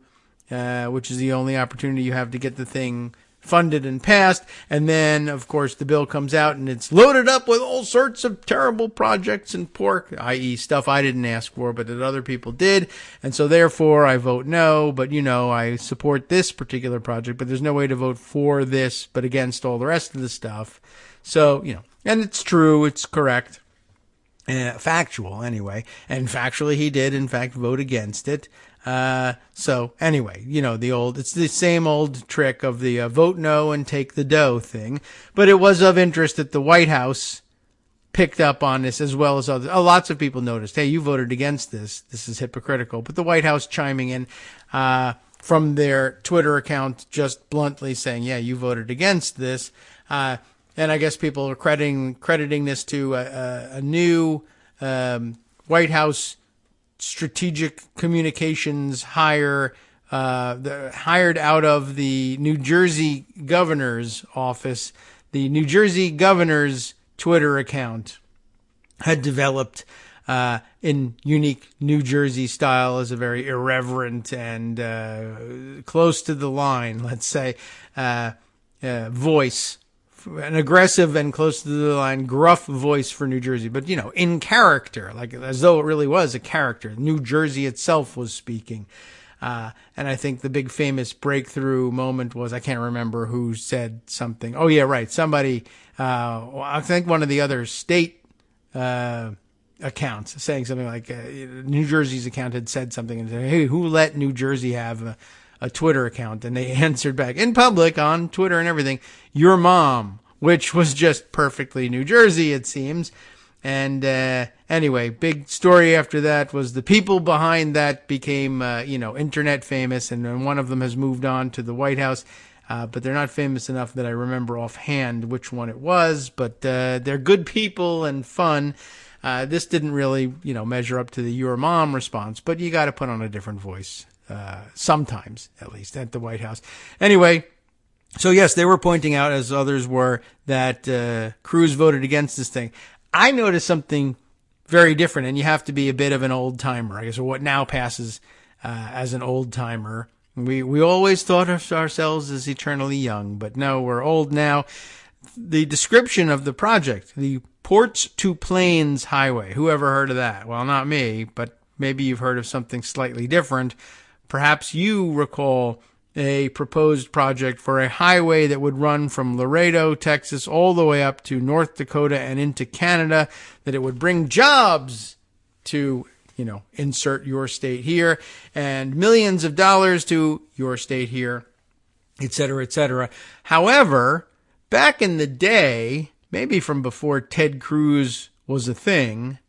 which is the only opportunity you have to get the thing funded and passed. And then, of course, the bill comes out and it's loaded up with all sorts of terrible projects and pork, i.e. stuff I didn't ask for, but that other people did. And so therefore I vote no, but I support this particular project, but there's no way to vote for this, but against all the rest of the stuff. So, and it's true, it's correct. Factual anyway. And factually he did in fact vote against it. So anyway, it's the same old trick of the vote no and take the dough thing. But it was of interest that the White House picked up on this as well as others. Lots of people noticed, hey, you voted against this. This is hypocritical. But the White House chiming in, from their Twitter account, just bluntly saying, yeah, you voted against this. And I guess people are crediting this to a new, White House strategic communications hire, hired out of the New Jersey governor's office. The New Jersey governor's Twitter account had developed in unique New Jersey style as a very irreverent and close to the line, let's say, voice. An aggressive and close to the line, gruff voice for New Jersey, but in character, like as though it really was a character. New Jersey itself was speaking. And I think the big famous breakthrough moment was, I can't remember who said something. Oh yeah, right. Somebody, I think one of the other state, accounts saying something like, New Jersey's account had said something and said, hey, who let New Jersey have a Twitter account? And they answered back in public on Twitter and everything, your mom, which was just perfectly New Jersey, it seems. And anyway, big story after that was the people behind that became, internet famous, and one of them has moved on to the White House. But they're not famous enough that I remember offhand which one it was, but they're good people and fun. This didn't really, measure up to the your mom response, but you got to put on a different voice. Sometimes, at least, at the White House. Anyway, so yes, they were pointing out, as others were, that Cruz voted against this thing. I noticed something very different, and you have to be a bit of an old-timer, I guess, or what now passes as an old-timer. We always thought of ourselves as eternally young, but no, we're old now. The description of the project, the Ports to Plains Highway, who ever heard of that? Well, not me, but maybe you've heard of something slightly different. Perhaps you recall a proposed project for a highway that would run from Laredo, Texas, all the way up to North Dakota and into Canada, that it would bring jobs to, insert your state here, and millions of dollars to your state here, et cetera, et cetera. However, back in the day, maybe from before Ted Cruz was a thing,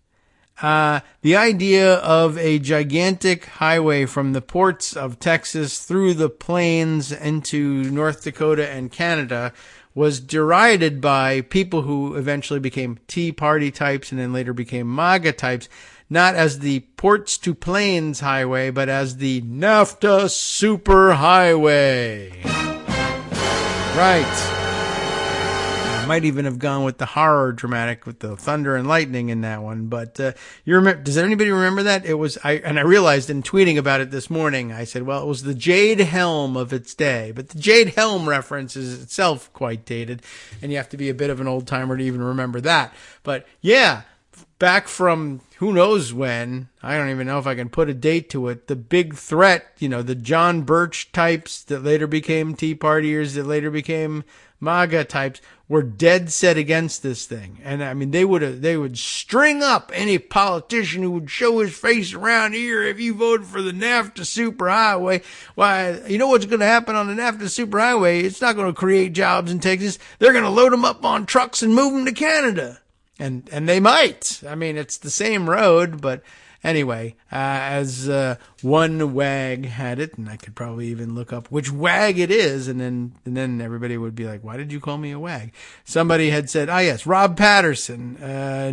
the idea of a gigantic highway from the ports of Texas through the plains into North Dakota and Canada was derided by people who eventually became Tea Party types and then later became MAGA types, not as the Ports to Plains Highway, but as the NAFTA Superhighway. Right. Might even have gone with the horror dramatic with the thunder and lightning in that one. But you remember? Does anybody remember that? It was I realized in tweeting about it this morning, I said, well, it was the Jade Helm of its day. But the Jade Helm reference is itself quite dated, and you have to be a bit of an old timer to even remember that. But yeah, back from who knows when, I don't even know if I can put a date to it, the big threat, the John Birch types that later became Tea Partiers, that later became MAGA types, were dead set against this thing. And I mean, they would string up any politician who would show his face around here if you voted for the NAFTA Superhighway. Why, you know what's going to happen on the NAFTA Superhighway? It's not going to create jobs in Texas. They're going to load them up on trucks and move them to Canada. And they might. I mean, it's the same road, but anyway, as one wag had it, and I could probably even look up which wag it is, and then everybody would be like, why did you call me a wag? Somebody had said, yes, Rob Patterson,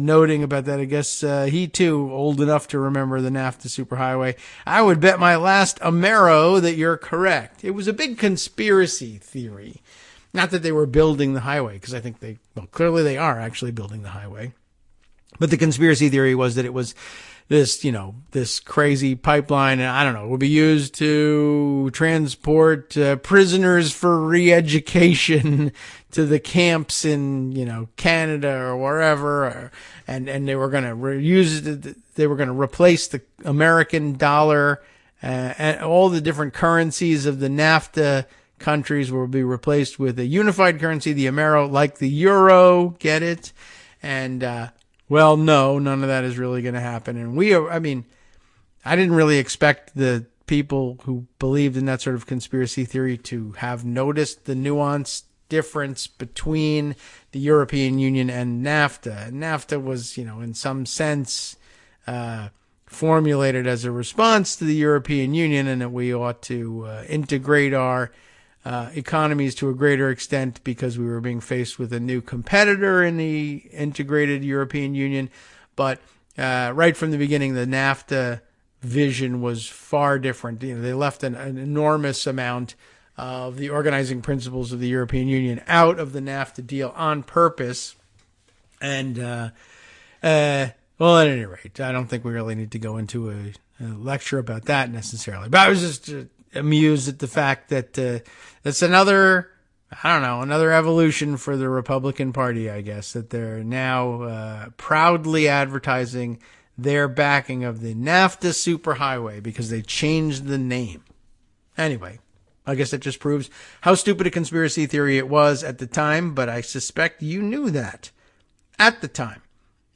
noting about that. I guess he too old enough to remember the NAFTA Superhighway. I would bet my last Amero that you're correct. It was a big conspiracy theory. Not that they were building the highway, because I think clearly they are actually building the highway. But the conspiracy theory was that it was this crazy pipeline, and I don't know, it would be used to transport prisoners for re-education to the camps in, Canada or wherever, and they were going to they were going to replace the American dollar, and all the different currencies of the NAFTA countries will be replaced with a unified currency, the Amero, like the euro, get it? And, well, no, none of that is really going to happen. And I didn't really expect the people who believed in that sort of conspiracy theory to have noticed the nuanced difference between the European Union and NAFTA. And NAFTA was, in some sense, formulated as a response to the European Union, and that we ought to integrate our economies to a greater extent because we were being faced with a new competitor in the integrated European Union. But right from the beginning, the NAFTA vision was far different. They left an enormous amount of the organizing principles of the European Union out of the NAFTA deal on purpose. And, well, at any rate, I don't think we really need to go into a lecture about that necessarily. But I was just amused at the fact that that's another evolution for the Republican Party, I guess, that they're now proudly advertising their backing of the NAFTA superhighway because they changed the name. Anyway, I guess that just proves how stupid a conspiracy theory it was at the time, but I suspect you knew that at the time.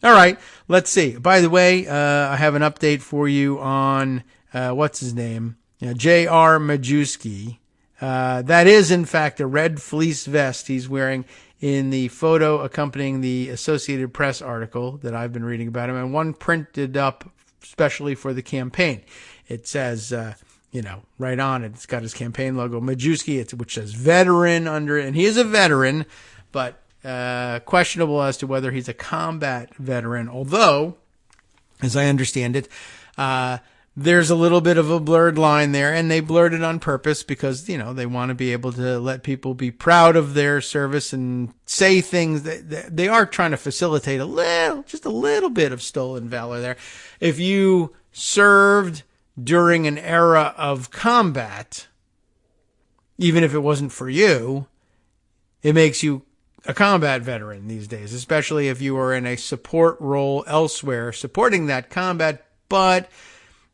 All right, let's see. By the way, I have an update for you on, what's his name? J.R. Majewski. That is, in fact, a red fleece vest he's wearing in the photo accompanying the Associated Press article that I've been reading about him, and one printed up specially for the campaign. It says, right on it, it's got his campaign logo, Majewski, which says veteran under it, and he is a veteran, but questionable as to whether he's a combat veteran, although, as I understand it, there's a little bit of a blurred line there, and they blurred it on purpose because, they want to be able to let people be proud of their service and say things that they are trying to facilitate just a little bit of stolen valor there. If you served during an era of combat, even if it wasn't for you, it makes you a combat veteran these days, especially if you are in a support role elsewhere supporting that combat. But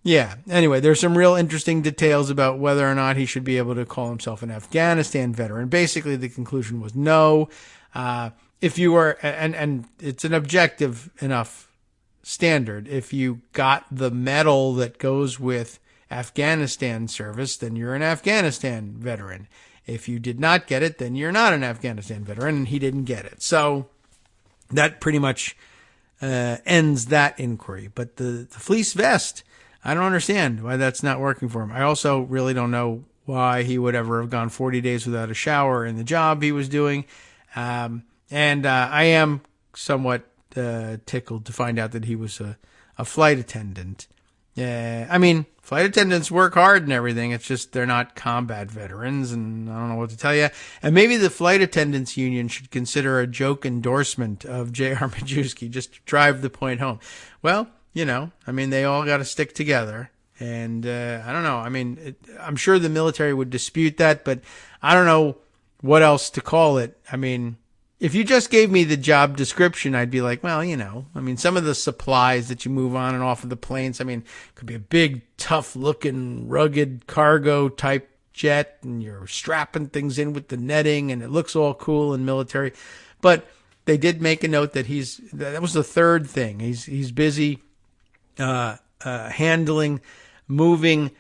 yeah, anyway, there's some real interesting details about whether or not he should be able to call himself an Afghanistan veteran. Basically, the conclusion was no. If you are, and it's an objective enough standard, if you got the medal that goes with Afghanistan service, then you're an Afghanistan veteran. If you did not get it, then you're not an Afghanistan veteran, and he didn't get it. So that pretty much ends that inquiry. But the fleece vest, I don't understand why that's not working for him. I also really don't know why he would ever have gone 40 days without a shower in the job he was doing. And I am somewhat tickled to find out that he was a flight attendant. Flight attendants work hard and everything. It's just they're not combat veterans, and I don't know what to tell you. And maybe the flight attendants union should consider a joke endorsement of J.R. Majewski just to drive the point home. Well, they all got to stick together. And I don't know. I'm sure the military would dispute that, but I don't know what else to call it. If you just gave me the job description, I'd be like, well, some of the supplies that you move on and off of the planes, could be a big, tough-looking, rugged cargo type jet, and you're strapping things in with the netting, and it looks all cool and military. But they did make a note that that was the third thing. He's busy handling, moving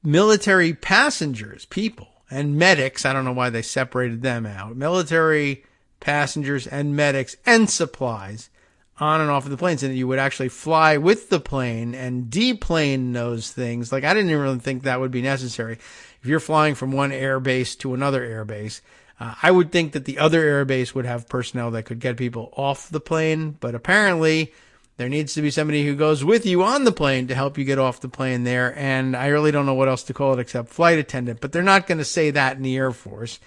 military passengers, people, and medics. I don't know why they separated them out. Military passengers and medics and supplies on and off of the planes, and you would actually fly with the plane and deplane those things. I didn't even really think that would be necessary. If you're flying from one air base to another air base, I would think that the other air base would have personnel that could get people off the plane, but apparently there needs to be somebody who goes with you on the plane to help you get off the plane there, and I really don't know what else to call it except flight attendant, but they're not going to say that in the Air Force.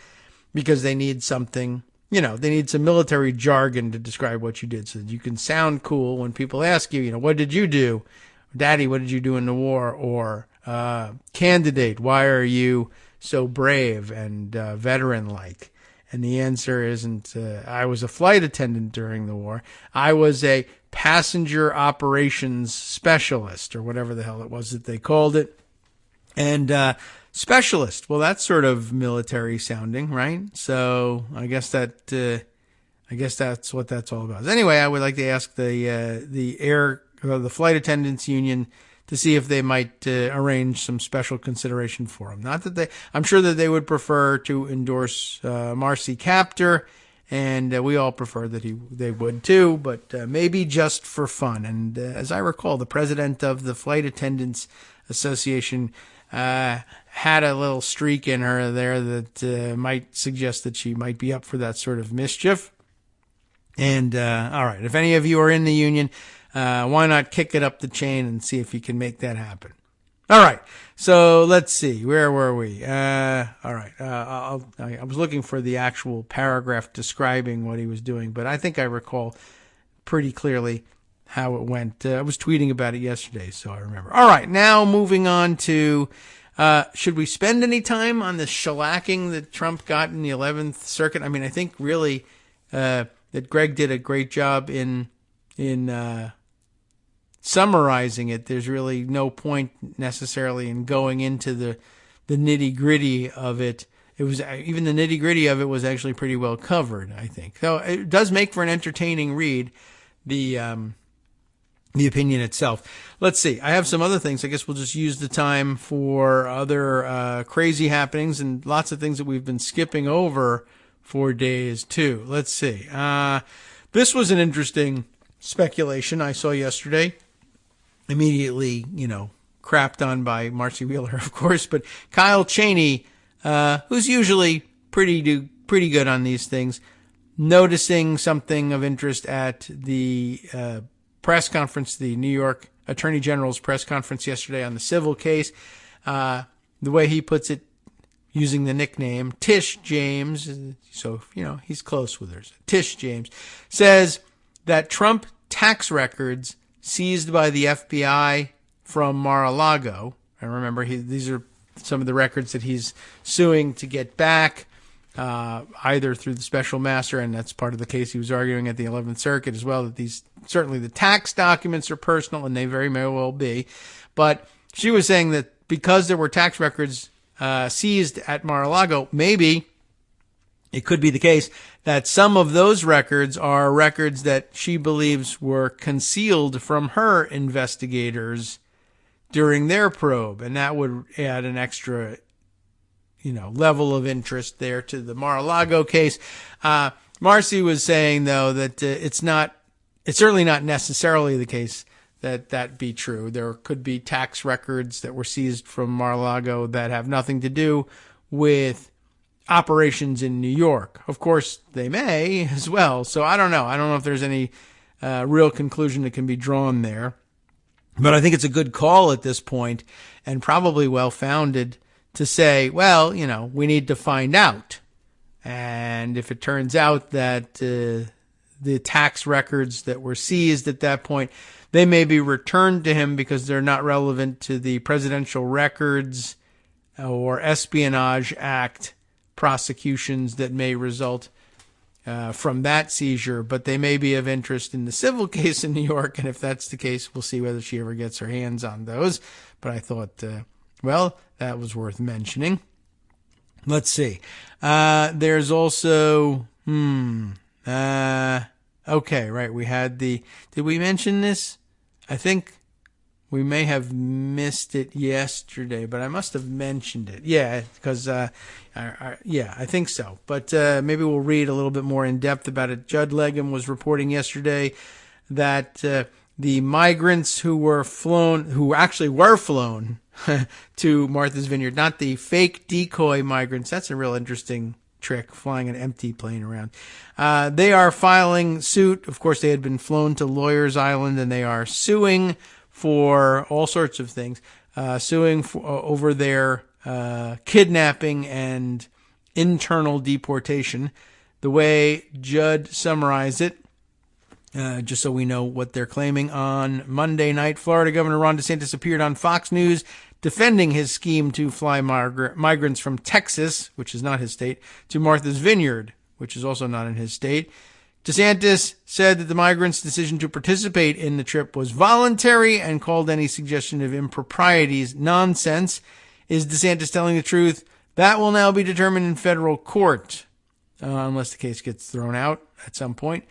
because they need something, they need some military jargon to describe what you did so that you can sound cool when people ask you, what did you do? Daddy, what did you do in the war? Or, candidate, why are you so brave and veteran-like? And the answer isn't, I was a flight attendant during the war. I was a passenger operations specialist, or whatever the hell it was that they called it. And specialist, well, that's sort of military sounding, right? So I guess that's what that's all about. Anyway, I would like to ask the flight attendants union to see if they might arrange some special consideration for him. Not that I'm sure that they would prefer to endorse Marcy Kaptur, and we all prefer that they would too, but maybe just for fun. And as I recall, the president of the Flight Attendants Association had a little streak in her there that might suggest that she might be up for that sort of mischief. And all right, if any of you are in the union, why not kick it up the chain and see if you can make that happen? All right. So let's see. Where were we? All right. I was looking for the actual paragraph describing what he was doing, but I think I recall pretty clearly how it went. I was tweeting about it yesterday, so I remember. All right. Now moving on to, should we spend any time on the shellacking that Trump got in the 11th Circuit? I mean, I think really that Greg did a great job in summarizing it. There's really no point necessarily in going into the nitty gritty of it. It was even the nitty gritty of it was actually pretty well covered, I think. So it does make for an entertaining read, the opinion itself. Let's see. I have some other things. I guess we'll just use the time for other crazy happenings and lots of things that we've been skipping over for days too. Let's see. This was an interesting speculation I saw yesterday. Immediately, crapped on by Marcy Wheeler, of course, but Kyle Cheney, who's usually pretty good on these things, noticing something of interest at the press conference, the New York Attorney General's press conference yesterday on the civil case. The way he puts it, using the nickname Tish James, so he's close with her. Tish James says that Trump tax records seized by the FBI from Mar-a-Lago. I remember these are some of the records that he's suing to get back, either through the special master, and that's part of the case he was arguing at the 11th Circuit as well, that these, certainly the tax documents are personal, and they very may well be. But she was saying that because there were tax records seized at Mar-a-Lago, maybe it could be the case that some of those records are records that she believes were concealed from her investigators during their probe. And that would add an extra, level of interest there to the Mar-a-Lago case. Marcy was saying, though, that it's certainly not necessarily the case that be true. There could be tax records that were seized from Mar-a-Lago that have nothing to do with operations in New York. Of course, they may as well. So I don't know. I don't know if there's any real conclusion that can be drawn there. But I think it's a good call at this point, and probably well-founded, to say, well, we need to find out. And if it turns out that the tax records that were seized at that point, they may be returned to him because they're not relevant to the Presidential Records or Espionage Act prosecutions that may result from that seizure, but they may be of interest in the civil case in New York, and if that's the case, we'll see whether she ever gets her hands on those. But I thought, that was worth mentioning. Let's see. There's also, okay, right, we had did we mention this? I think we may have missed it yesterday, but I must have mentioned it. Yeah, because, I think so. But maybe we'll read a little bit more in depth about it. Judd Legum was reporting yesterday that the migrants who actually were flown to Martha's Vineyard, not the fake decoy migrants. That's a real interesting trick, flying an empty plane around. They are filing suit. Of course, they had been flown to Lawyers Island, and they are suing for all sorts of things, suing over their kidnapping and internal deportation. The way Judd summarized it, just so we know what they're claiming, on Monday night, Florida Governor Ron DeSantis appeared on Fox News defending his scheme to fly migrants from Texas, which is not his state, to Martha's Vineyard, which is also not in his state. DeSantis said that the migrants' decision to participate in the trip was voluntary and called any suggestion of improprieties nonsense. Is DeSantis telling the truth? That will now be determined in federal court, unless the case gets thrown out at some point.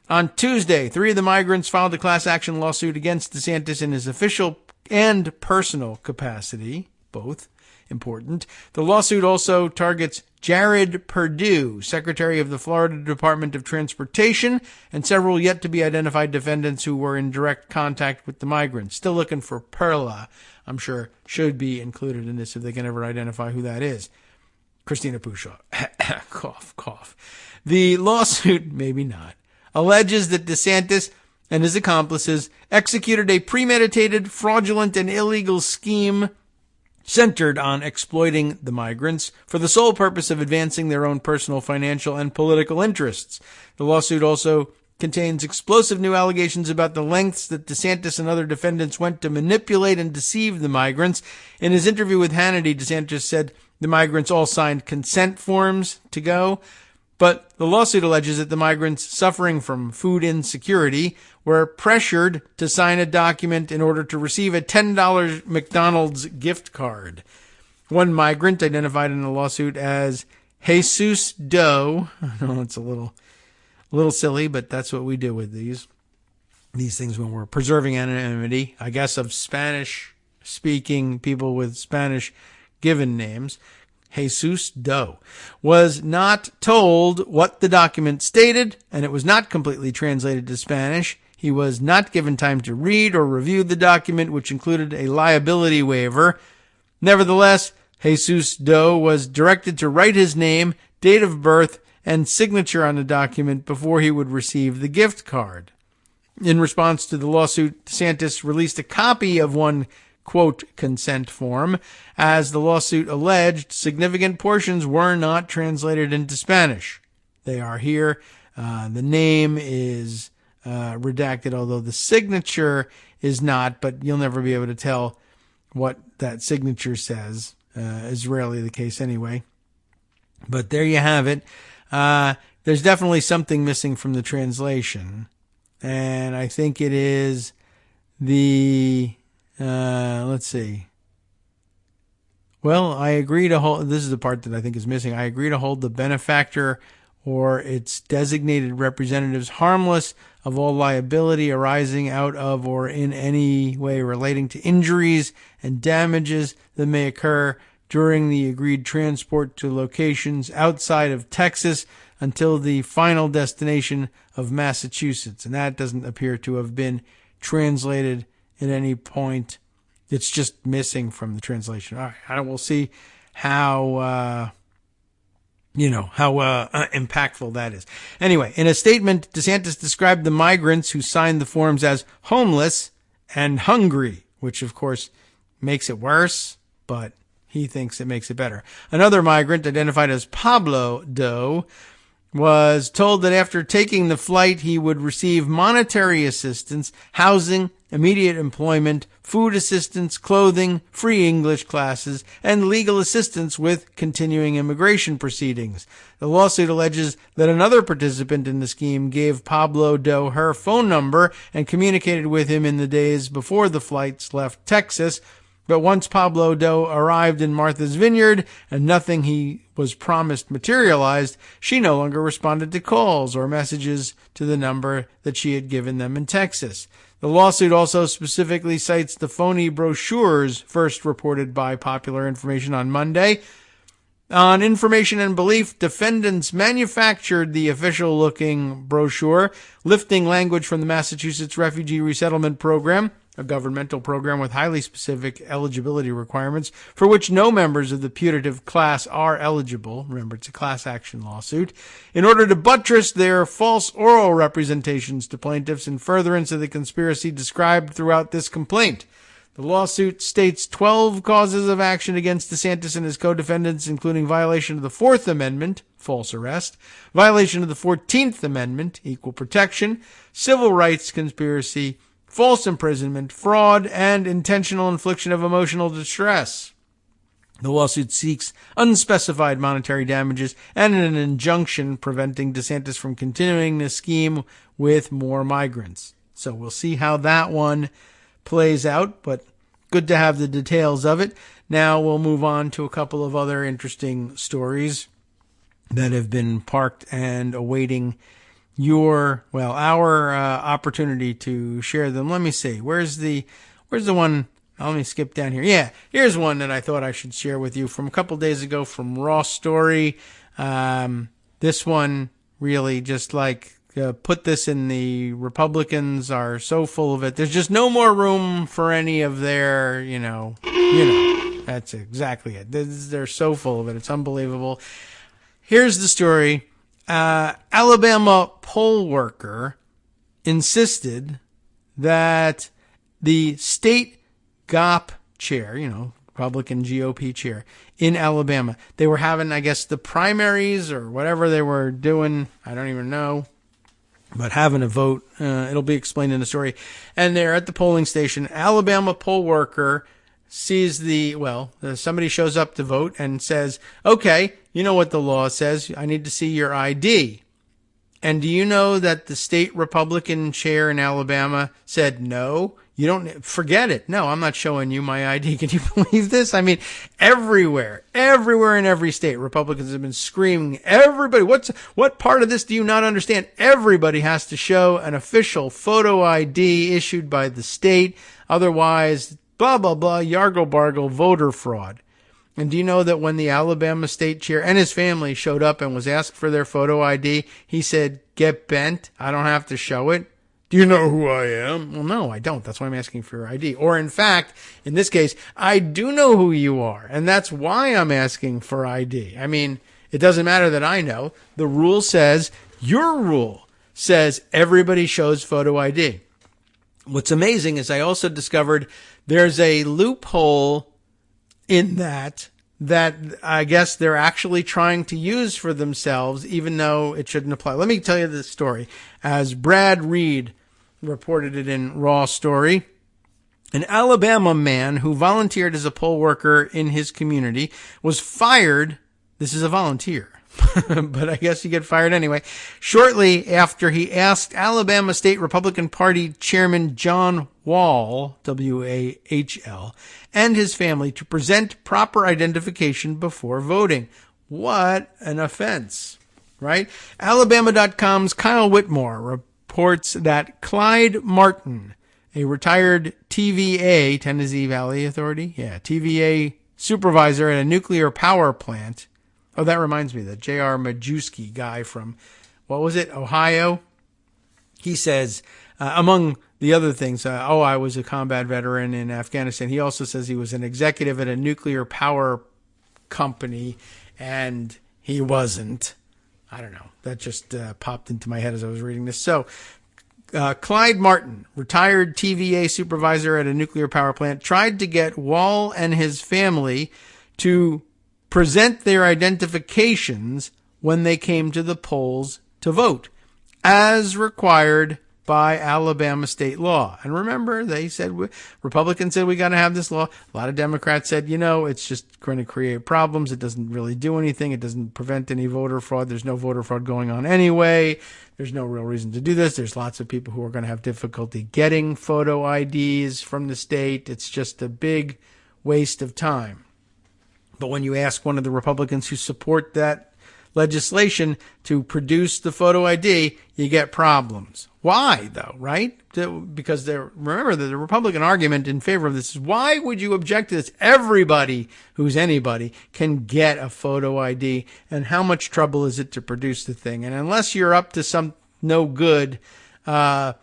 On Tuesday, 3 of the migrants filed a class action lawsuit against DeSantis in his official and personal capacity, both important. The lawsuit also targets Jared Perdue, Secretary of the Florida Department of Transportation, and several yet-to-be-identified defendants who were in direct contact with the migrants. Still looking for Perla. I'm sure should be included in this if they can ever identify who that is. Christina Pushaw. Cough, cough. The lawsuit, maybe not, alleges that DeSantis and his accomplices executed a premeditated, fraudulent, and illegal scheme centered on exploiting the migrants for the sole purpose of advancing their own personal, financial, and political interests. The lawsuit also contains explosive new allegations about the lengths that DeSantis and other defendants went to manipulate and deceive the migrants. In his interview with Hannity, DeSantis said the migrants all signed consent forms to go. But the lawsuit alleges that the migrants suffering from food insecurity were pressured to sign a document in order to receive a $10 McDonald's gift card. One migrant, identified in the lawsuit as Jesus Doe, I know it's a little silly, but that's what we do with these things when we're preserving anonymity, I guess, of Spanish-speaking people with Spanish given names. Jesus Doe was not told what the document stated, and it was not completely translated to Spanish. He was not given time to read or review the document, which included a liability waiver. Nevertheless, Jesus Doe was directed to write his name, date of birth, and signature on the document before he would receive the gift card. In response to the lawsuit, DeSantis released a copy of one quote, consent form. As the lawsuit alleged, significant portions were not translated into Spanish. They are here. The name is redacted, although the signature is not, but you'll never be able to tell what that signature says. Is rarely the case anyway. But there you have it. There's definitely something missing from the translation. And I think it is the... let's see. Well, I agree to hold, this is the part that I think is missing. I agree to hold the benefactor or its designated representatives harmless of all liability arising out of or in any way relating to injuries and damages that may occur during the agreed transport to locations outside of Texas until the final destination of Massachusetts. And that doesn't appear to have been translated at any point. It's just missing from the translation. All right, we'll see how impactful that is. Anyway, in a statement, DeSantis described the migrants who signed the forms as homeless and hungry, which of course makes it worse, but he thinks it makes it better. Another migrant, identified as Pablo Doe, was told that after taking the flight, he would receive monetary assistance, housing, immediate employment, food assistance, clothing, free English classes, and legal assistance with continuing immigration proceedings. The lawsuit alleges that another participant in the scheme gave Pablo Doe her phone number and communicated with him in the days before the flights left Texas. But once Pablo Doe arrived in Martha's Vineyard and nothing he was promised materialized, she no longer responded to calls or messages to the number that she had given them in Texas. The lawsuit also specifically cites the phony brochures first reported by Popular Information on Monday. On information and belief, defendants manufactured the official-looking brochure, lifting language from the Massachusetts Refugee Resettlement Program, a governmental program with highly specific eligibility requirements for which no members of the putative class are eligible. Remember, it's a class action lawsuit. In order to buttress their false oral representations to plaintiffs in furtherance of the conspiracy described throughout this complaint. The lawsuit states 12 causes of action against DeSantis and his co-defendants, including violation of the Fourth Amendment, false arrest, violation of the 14th Amendment, equal protection, civil rights conspiracy, false imprisonment, fraud, and intentional infliction of emotional distress. The lawsuit seeks unspecified monetary damages and an injunction preventing DeSantis from continuing the scheme with more migrants. So we'll see how that one plays out, but good to have the details of it. Now we'll move on to a couple of other interesting stories that have been parked and awaiting our opportunity to share them. Let me see. Where's the one? Let me skip down here. Yeah, here's one that I thought I should share with you from a couple days ago from Raw Story. This one really just put this in the Republicans are so full of it. There's just no more room for any of their, that's exactly it. They're so full of it. It's unbelievable. Here's the story. Alabama poll worker insisted that the state GOP chair, Republican GOP chair in Alabama, they were having, I guess, the primaries or whatever they were doing. I don't even know. But having a vote, it'll be explained in the story. And they're at the polling station. Alabama poll worker sees somebody shows up to vote and says, okay, you know what the law says. I need to see your ID. And do you know that the state Republican chair in Alabama said, no, you don't, forget it. No, I'm not showing you my ID. Can you believe this? I mean, everywhere in every state, Republicans have been screaming, everybody, what part of this do you not understand? Everybody has to show an official photo ID issued by the state. Otherwise, blah, blah, blah, yargle bargle, voter fraud. And do you know that when the Alabama state chair and his family showed up and was asked for their photo ID, he said, get bent. I don't have to show it. Do you know who I am? Well, no, I don't. That's why I'm asking for your ID. Or in fact, in this case, I do know who you are. And that's why I'm asking for ID. I mean, it doesn't matter that I know. The rule says, your rule says everybody shows photo ID. What's amazing is I also discovered there's a loophole in that I guess they're actually trying to use for themselves, even though it shouldn't apply. Let me tell you this story. As Brad Reed reported it in Raw Story, an Alabama man who volunteered as a poll worker in his community was fired. This is a volunteer, but I guess you get fired anyway. Shortly after he asked Alabama State Republican Party Chairman John Wall, W-A-H-L, and his family to present proper identification before voting. What an offense, right? Alabama.com's Kyle Whitmore reports that Clyde Martin, a retired TVA, Tennessee Valley Authority, TVA supervisor at a nuclear power plant. Oh, that reminds me, the J.R. Majewski guy from, Ohio? He says, among the other things, I was a combat veteran in Afghanistan. He also says he was an executive at a nuclear power company, and he wasn't. I don't know. That just popped into my head as I was reading this. So, Clyde Martin, retired TVA supervisor at a nuclear power plant, tried to get Wall and his family to present their identifications when they came to the polls to vote, as required by Alabama state law. And remember, they said, Republicans said we got to have this law. A lot of Democrats said, it's just going to create problems. It doesn't really do anything. It doesn't prevent any voter fraud. There's no voter fraud going on anyway. There's no real reason to do this. There's lots of people who are going to have difficulty getting photo IDs from the state. It's just a big waste of time. But when you ask one of the Republicans who support that legislation to produce the photo ID, you get problems. Why, though, right? Because remember that the Republican argument in favor of this is, why would you object to this? Everybody who's anybody can get a photo ID, and how much trouble is it to produce the thing? And unless you're up to some no good, why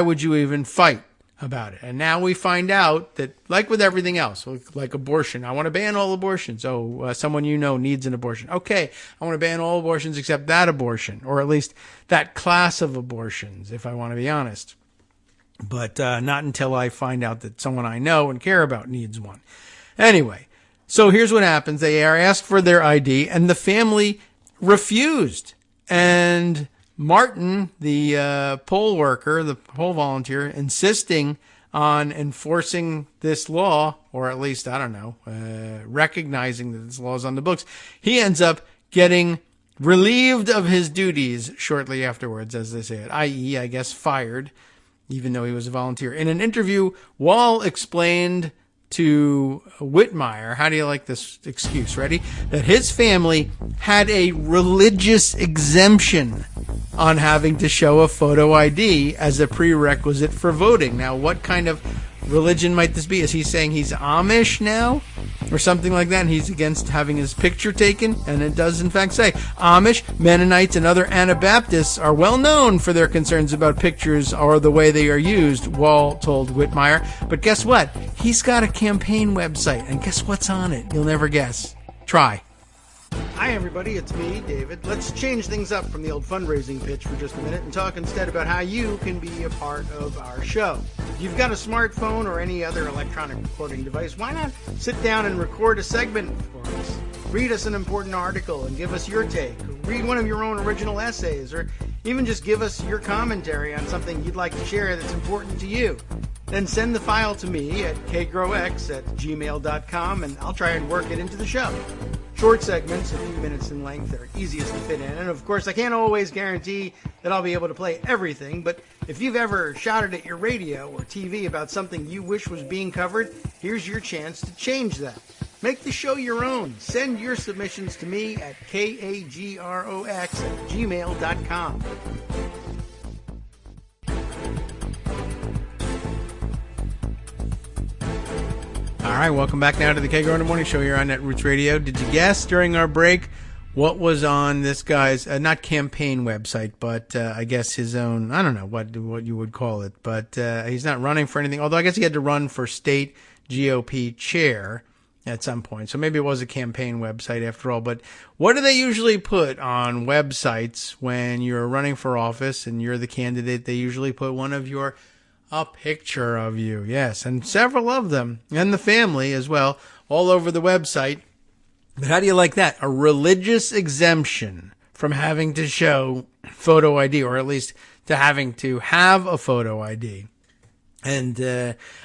would you even fight about it? And now we find out that, like with everything else, like abortion, I want to ban all abortions. Someone needs an abortion. Okay, I want to ban all abortions except that abortion, or at least that class of abortions, if I want to be honest. but not until I find out that someone I know and care about needs one. Anyway, so here's what happens. They are asked for their ID, and the family refused. And Martin, the poll worker, the poll volunteer, insisting on enforcing this law, or at least, I don't know, recognizing that this law is on the books, he ends up getting relieved of his duties shortly afterwards, as they say it, i.e., I guess, fired, even though he was a volunteer. In an interview, Wall explained to Whitmire, how do you like this excuse? Ready? That his family had a religious exemption on having to show a photo ID as a prerequisite for voting. Now, what kind of religion might this be? Is he saying he's Amish now? Or something like that, and he's against having his picture taken? And it does, in fact, say, Amish, Mennonites, and other Anabaptists are well known for their concerns about pictures or the way they are used, Wall told Whitmire. But guess what? He's got a campaign website, and guess what's on it? You'll never guess. Try. Hi, everybody. It's me, David. Let's change things up from the old fundraising pitch for just a minute and talk instead about how you can be a part of our show. If you've got a smartphone or any other electronic recording device, why not sit down and record a segment for us? Read us an important article and give us your take. Read one of your own original essays, or even just give us your commentary on something you'd like to share that's important to you. Then send the file to me at kagrox@gmail.com, and I'll try and work it into the show. Short segments, a few minutes in length, are easiest to fit in. And of course, I can't always guarantee that I'll be able to play everything, but if you've ever shouted at your radio or TV about something you wish was being covered, here's your chance to change that. Make the show your own. Send your submissions to me at kagrox@gmail.com. All right, welcome back now to the Kagro in the Morning Show here on Netroots Radio. Did you guess during our break what was on this guy's, not campaign website, but I guess his own, I don't know what you would call it, but he's not running for anything, although I guess he had to run for state GOP chair at some point. So maybe it was a campaign website after all. But what do they usually put on websites when you're running for office and you're the candidate? They usually put a picture of you, yes, and several of them, and the family as well, all over the website. But how do you like that? A religious exemption from having to show photo ID, or at least to having to have a photo ID. And,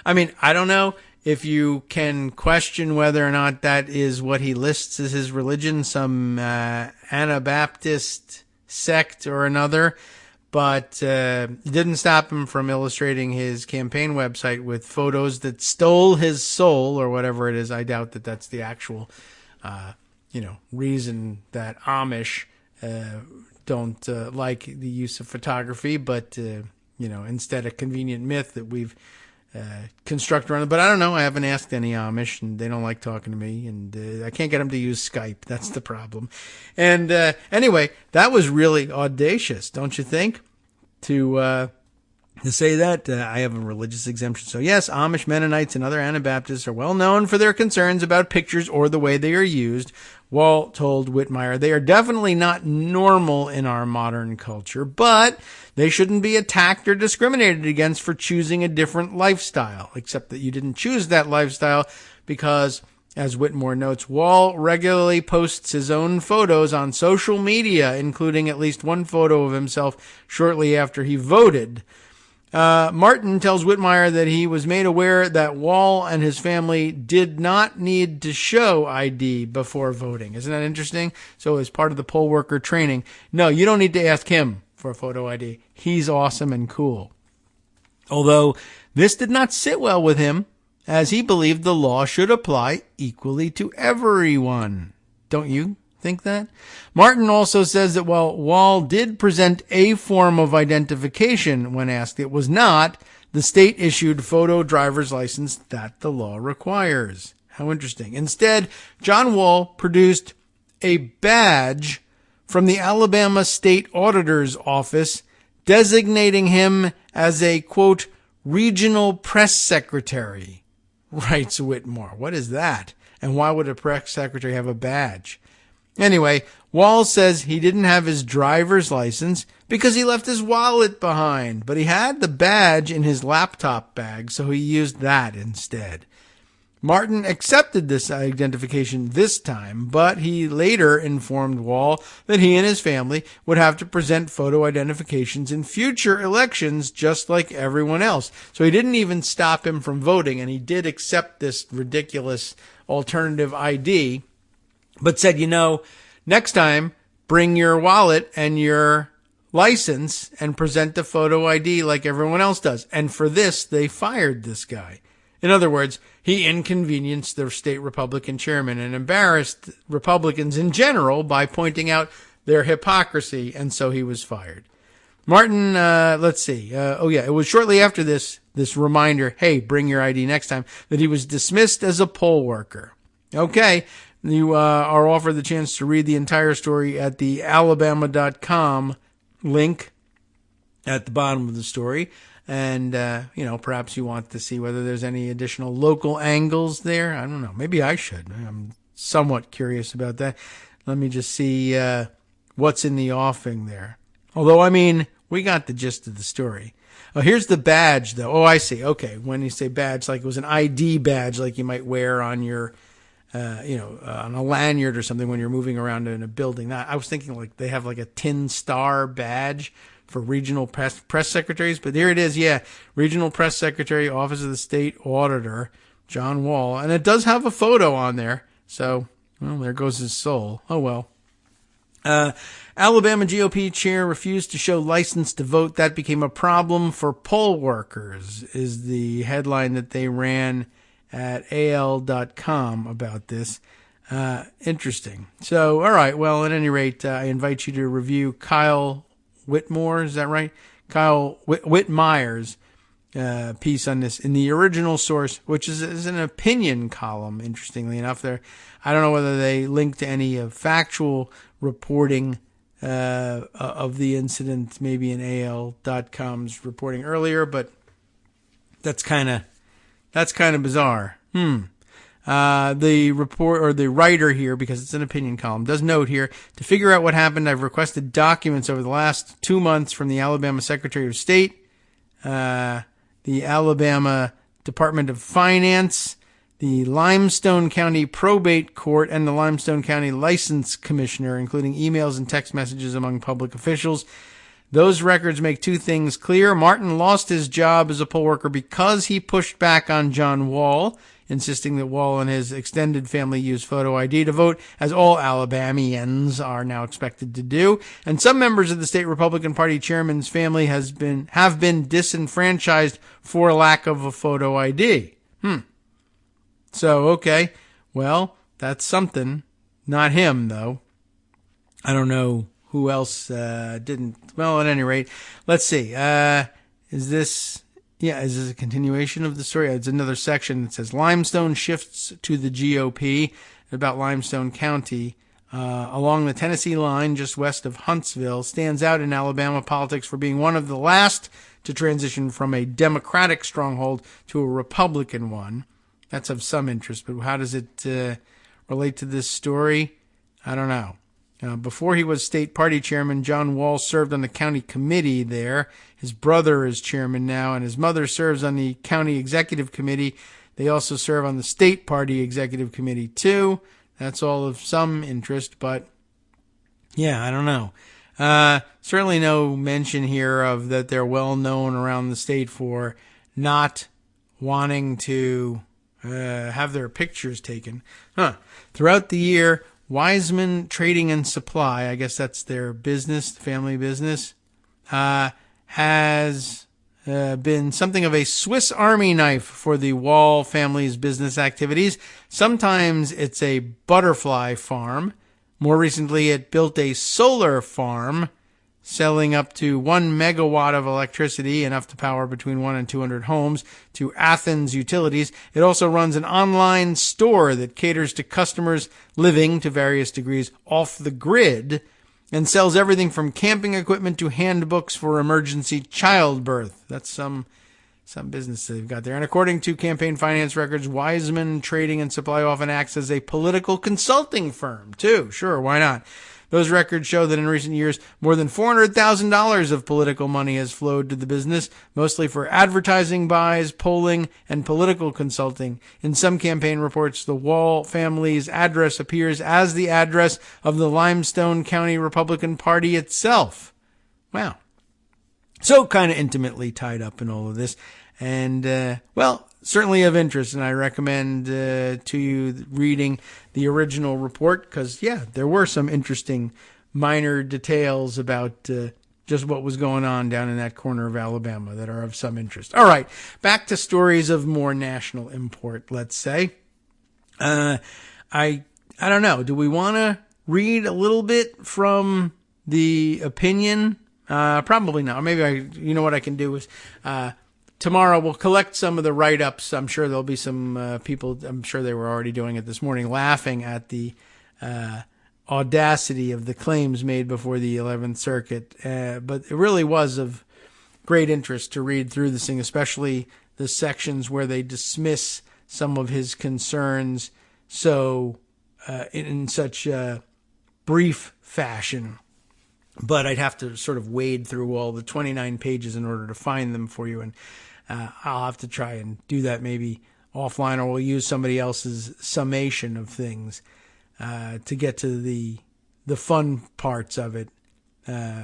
I mean, I don't know if you can question whether or not that is what he lists as his religion, some Anabaptist sect or another. But it didn't stop him from illustrating his campaign website with photos that stole his soul, or whatever it is. I doubt that that's the actual, reason that Amish don't like the use of photography, but, instead a convenient myth that we've constructed around it. But I don't know. I haven't asked any Amish, and they don't like talking to me, and I can't get them to use Skype. That's the problem. And anyway, that was really audacious, don't you think? To say that I have a religious exemption. So yes, Amish, Mennonites, and other Anabaptists are well known for their concerns about pictures or the way they are used. Wall told Whitmire, they are definitely not normal in our modern culture, but they shouldn't be attacked or discriminated against for choosing a different lifestyle, except that you didn't choose that lifestyle because, as Whitmore notes, Wall regularly posts his own photos on social media, including at least one photo of himself shortly after he voted. Martin tells Whitmire that he was made aware that Wall and his family did not need to show ID before voting. Isn't that interesting? So as part of the poll worker training, no, you don't need to ask him for a photo ID. He's awesome and cool. Although this did not sit well with him, as he believed the law should apply equally to everyone. Don't you think that? Martin also says that while Wall did present a form of identification when asked, it was not the state-issued photo driver's license that the law requires. How interesting. Instead, John Wall produced a badge from the Alabama State Auditor's Office designating him as a, quote, regional press secretary, writes Whitmore. What is that? And why would a press secretary have a badge? Anyway, Wall says he didn't have his driver's license because he left his wallet behind, but he had the badge in his laptop bag, so he used that instead. Martin accepted this identification this time, but he later informed Wall that he and his family would have to present photo identifications in future elections just like everyone else. So he didn't even stop him from voting, and he did accept this ridiculous alternative ID, but said, next time, bring your wallet and your license and present the photo ID like everyone else does. And for this, they fired this guy. In other words, he inconvenienced the state Republican chairman and embarrassed Republicans in general by pointing out their hypocrisy, and so he was fired. Martin, let's see. It was shortly after this reminder, hey, bring your ID next time, that he was dismissed as a poll worker. Okay, you are offered the chance to read the entire story at the Alabama.com link at the bottom of the story. And, perhaps you want to see whether there's any additional local angles there. I don't know. Maybe I should. I'm somewhat curious about that. Let me just see what's in the offing there. Although, we got the gist of the story. Oh, here's the badge, though. Oh, I see. Okay. When you say badge, like it was an ID badge, like you might wear on your, on a lanyard or something when you're moving around in a building. I was thinking like they have like a tin star badge for regional press secretaries, but here it is. Yeah. Regional Press Secretary, Office of the State Auditor, John Wall. And it does have a photo on there. So, there goes his soul. Oh, well. Alabama GOP chair refused to show license to vote. That became a problem for poll workers, is the headline that they ran at AL.com about this. Interesting. So, all right. Well, at any rate, I invite you to review Kyle Whitmore, is that right? Kyle Whitmire's piece on this in the original source, which is an opinion column, interestingly enough. There, I don't know whether they link to any factual reporting of the incident, maybe in AL.com's reporting earlier, but that's kind of bizarre. The report, or the writer here, because it's an opinion column, does note here, to figure out what happened, I've requested documents over the last 2 months from the Alabama Secretary of State, the Alabama Department of Finance, the Limestone County Probate Court, and the Limestone County License Commissioner, including emails and text messages among public officials. Those records make two things clear. Martin lost his job as a poll worker because he pushed back on John Wall, insisting that Wall and his extended family use photo ID to vote, as all Alabamians are now expected to do. And some members of the state Republican Party chairman's family have been disenfranchised for lack of a photo ID. So, okay, well, that's something. Not him, though. I don't know who else didn't. Well, at any rate, let's see. Is this a continuation of the story? It's another section that says Limestone shifts to the GOP, about Limestone County, along the Tennessee line just west of Huntsville, stands out in Alabama politics for being one of the last to transition from a Democratic stronghold to a Republican one. That's of some interest, but how does it relate to this story? I don't know. Before he was state party chairman, John Wall served on the county committee there. His brother is chairman now, and his mother serves on the county executive committee. They also serve on the state party executive committee, too. That's all of some interest, but yeah, I don't know. Certainly no mention here of that they're well known around the state for not wanting to have their pictures taken. Throughout the year, Wiseman Trading and Supply, I guess that's their business, family business, has been something of a Swiss Army knife for the Wall family's business activities. Sometimes it's a butterfly farm. More recently, it built a solar farm, selling up to 1 megawatt of electricity, enough to power between 1 and 200 homes, to Athens Utilities. It also runs an online store that caters to customers living, to various degrees, off the grid, and sells everything from camping equipment to handbooks for emergency childbirth. That's some Some business they've got there. And according to campaign finance records, Wiseman Trading and Supply often acts as a political consulting firm, too. Sure, why not? Those records show that in recent years, more than $400,000 of political money has flowed to the business, mostly for advertising buys, polling, and political consulting. In some campaign reports, the Wall family's address appears as the address of the Limestone County Republican Party itself. Wow. So kind of intimately tied up in all of this. And, certainly of interest. And I recommend to you reading the original report because, there were some interesting minor details about just what was going on down in that corner of Alabama that are of some interest. All right, back to stories of more national import, let's say. I don't know. Do we want to read a little bit from the opinion? Probably not. Maybe you know what I can do is, tomorrow we'll collect some of the write-ups. I'm sure there'll be some people, I'm sure they were already doing it this morning, laughing at the audacity of the claims made before the 11th Circuit. But it really was of great interest to read through this thing, especially the sections where they dismiss some of his concerns in such brief fashion. But I'd have to sort of wade through all the 29 pages in order to find them for you. And I'll have to try and do that maybe offline, or we'll use somebody else's summation of things to get to the fun parts of it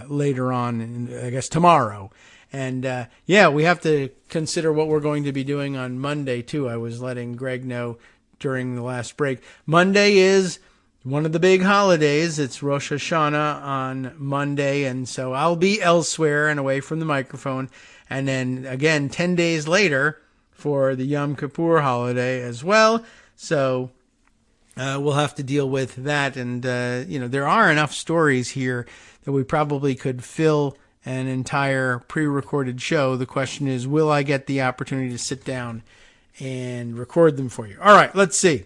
later on, I guess tomorrow. And we have to consider what we're going to be doing on Monday, too. I was letting Greg know during the last break. Monday is one of the big holidays. It's Rosh Hashanah on Monday, and so I'll be elsewhere and away from the microphone. And then, again, 10 days later for the Yom Kippur holiday as well. So we'll have to deal with that. And, there are enough stories here that we probably could fill an entire pre-recorded show. The question is, will I get the opportunity to sit down and record them for you? All right, let's see.